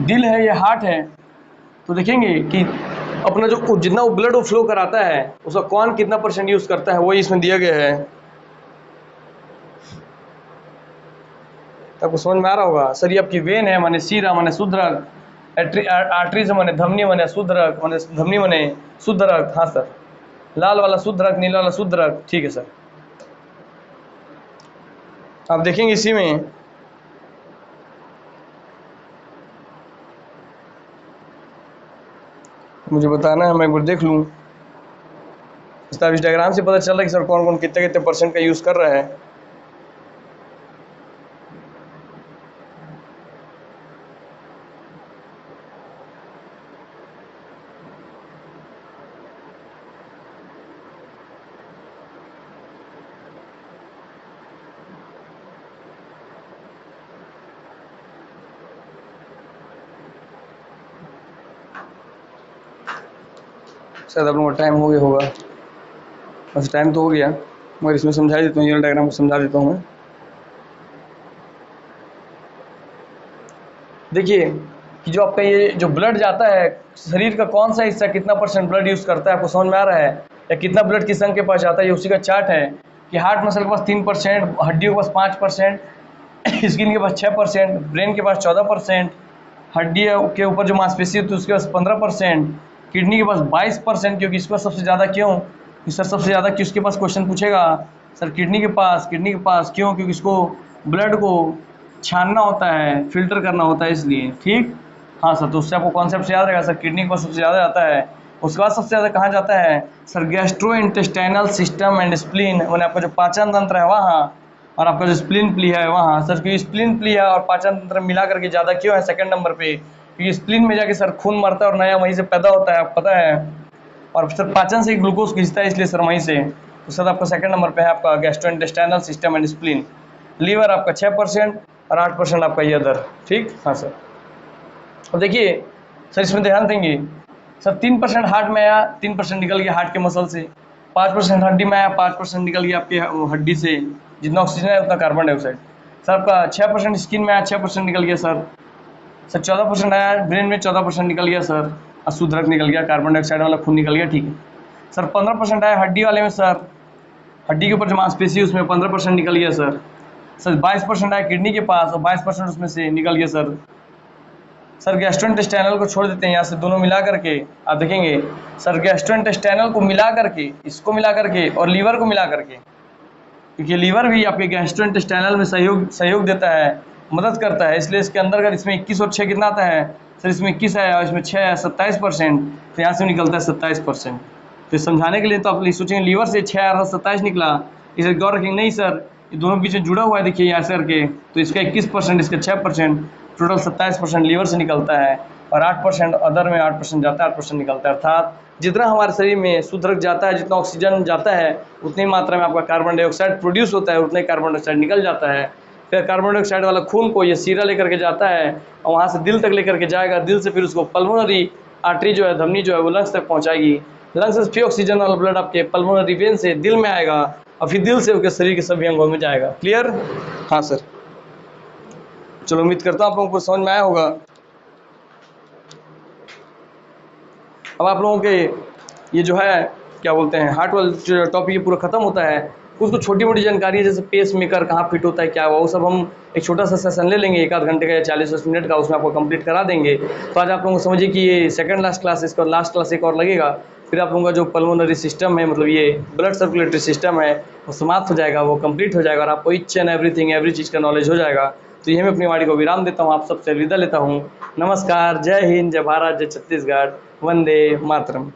दिल है, ये हार्ट है, तो देखेंगे कि अपना जो जितना वो ब्लड वो फ्लो कराता है उसका कौन कितना % यूज करता है, वही इसमें दिया गया है। आपको समझ में आ रहा होगा सर। ये आपकी वेन है, माने सीरा माने शुद्ध रक्त, आर्टरी से माने धमनी माने शुद्ध रक्त, माने धमनी माने शुद्ध रक्त। हाँ सर। लाल वाला शुद्ध रक्त, नीला वाला शुद्ध रक्त। ठीक है सर। आप देखेंगे इसी में मुझे बताना है, मैं एक बार देख लूँ। इस डायग्राम से पता चल रहा है कि सर कौन कौन कितने कितने % का यूज़ कर रहा है। शायद आप लोगों का टाइम हो गया होगा, बस टाइम तो हो गया, मगर इसमें समझा देता हूँ, ये डायग्राम को समझा देता हूँ मैं। देखिए कि जो आपका ये जो ब्लड जाता है, शरीर का कौन सा हिस्सा कितना % ब्लड यूज़ करता है, आपको समझ में आ रहा है? या कितना ब्लड किस अंग के पास जाता है, ये उसी का चार्ट है कि हार्ट मसल के पास 3%, हड्डियों के पास 5%, स्किन के पास 6%, ब्रेन के पास 14%, हड्डी के ऊपर जो मांसपेशी होती है उसके पास 15%, किडनी के पास 22%, क्योंकि इस पर सबसे ज़्यादा क्यों, सर सबसे ज़्यादा किसके पास क्वेश्चन पूछेगा, सर किडनी के पास क्यों, क्योंकि इसको ब्लड को छानना होता है, फिल्टर करना होता है इसलिए, ठीक। हाँ सर, तो उससे आपको कॉन्सेप्ट याद रहेगा सर, किडनी के पास सबसे ज़्यादा जाता है। उसके बाद सबसे ज़्यादा कहाँ जाता है sir, gastro intestinal system and spleen, मैंने आपका जो पाचन तंत्र है वहाँ, और आपका जो स्प्लीन प्ली है वहाँ। सर क्योंकि स्प्लीन प्ली है और पाचन तंत्र मिला करके ज़्यादा क्यों है सेकंड नंबर पे, क्योंकि स्प्लीन में जाके सर खून मरता है और नया वहीं से पैदा होता है, आपको पता है। और सर पाचन से ग्लूकोज खींचता है, इसलिए सर वहीं से। तो सर आपका सेकंड नंबर पे है आपका gastrointestinal system and spleen. Liver आपका 6% और 8% आपका ये अदर, ठीक। हाँ सर, अब देखिए सर इसमें ध्यान देंगे सर, 3% हार्ट में आया, 3% निकल गया हार्ट के मसल से, 5% हड्डी में आया, 5% निकल गया आपके हड्डी से, जितना ऑक्सीजन है उतना कार्बन डाइऑक्साइड। सर आपका 6% स्किन में आया, 6% निकल गया सर। 14% आया ब्रेन में, 14% निकल गया सर, अशुद्ध निकल गया, कार्बन डाइऑक्साइड वाला खून निकल गया, ठीक है सर। 15% आया हड्डी वाले में सर, हड्डी के ऊपर जो मांसपेशी उसमें 15% निकल गया सर। 22% आया किडनी के पास और 22% उसमें से निकल गया सर। सर गैस्ट्रोइंटेस्टाइनल को छोड़ देते हैं यहाँ से, दोनों मिला करके आप देखेंगे सर, गैस्ट्रोइंटेस्टाइनल को मिला करके, इसको मिला करके और लीवर को मिला करके, क्योंकि लीवर भी आपके गैस्ट्रोइंटेस्टाइनल में सहयोग देता है, मदद करता है, इसलिए इसके अंदर अगर इसमें 21 और 6 कितना आता है सर, इसमें 21 है और इसमें 6 है, 27%। तो यहाँ से निकलता है 27%। तो समझाने के लिए तो आप सोचेंगे लीवर से 6 आ रहा 27 निकला, इसे गौर रखेंगे नहीं सर, ये दोनों बीच में जुड़ा हुआ है, देखिए यहाँ से करके, तो इसका 21%, इसका 6%, टोटल 27% लीवर से निकलता है और 8% अदर में 8% जाता है, 8% निकलता है। अर्थात जितना हमारे शरीर में शुद्ध रक्त जाता है, जितना ऑक्सीजन जाता है, उतनी मात्रा में आपका कार्बन डाइऑक्साइड प्रोड्यूस होता है, उतना ही कार्बन डाइऑक्साइड निकल जाता है। फिर कार्बन डाइऑक्साइड वाला खून को ये सीरा लेकर के जाता है और वहाँ से दिल तक लेकर के जाएगा, दिल से फिर उसको पल्मोनरी आर्टरी जो है, धमनी जो है, वो लंग्स तक पहुँचाएगी, लंग्स से फिर ऑक्सीजन वाला ब्लड आपके पल्मोनरी वेन से दिल में आएगा और फिर दिल से उसके शरीर के सभी अंगों में जाएगा। क्लियर? हाँ सर, चलो उम्मीद करता हूँ आप लोगों को समझ में आया होगा। अब आप लोगों के ये जो है क्या बोलते हैं, हार्ट वाला जो टॉपिक ये पूरा खत्म होता है, कुछ छोटी मोटी जानकारी है, जैसे पेस मेकर कहाँ फिट होता है, क्या हुआ, वो सब हम एक छोटा सा सेशन ले लेंगे, 1 आध घंटे का या 40 मिनट का, उसमें आपको कंप्लीट करा देंगे। तो आज आप लोगों को समझिए कि ये सेकंड लास्ट क्लास, इसका लास्ट क्लास एक और लगेगा, फिर आप लोगों का जो पल्मोनरी सिस्टम है, मतलब ये ब्लड सर्कुलेटरी सिस्टम है, वो समाप्त हो जाएगा, वो कंप्लीट हो जाएगा और आपको ईच एंड एवरीथिंग, एवरी चीज़ का नॉलेज हो जाएगा। तो यही मैं अपनी वाणी को विराम देता हूँ, आप सबसे अलविदा लेता हूँ। नमस्कार, जय हिंद, जय भारत, जय छत्तीसगढ़, वंदे मातरम।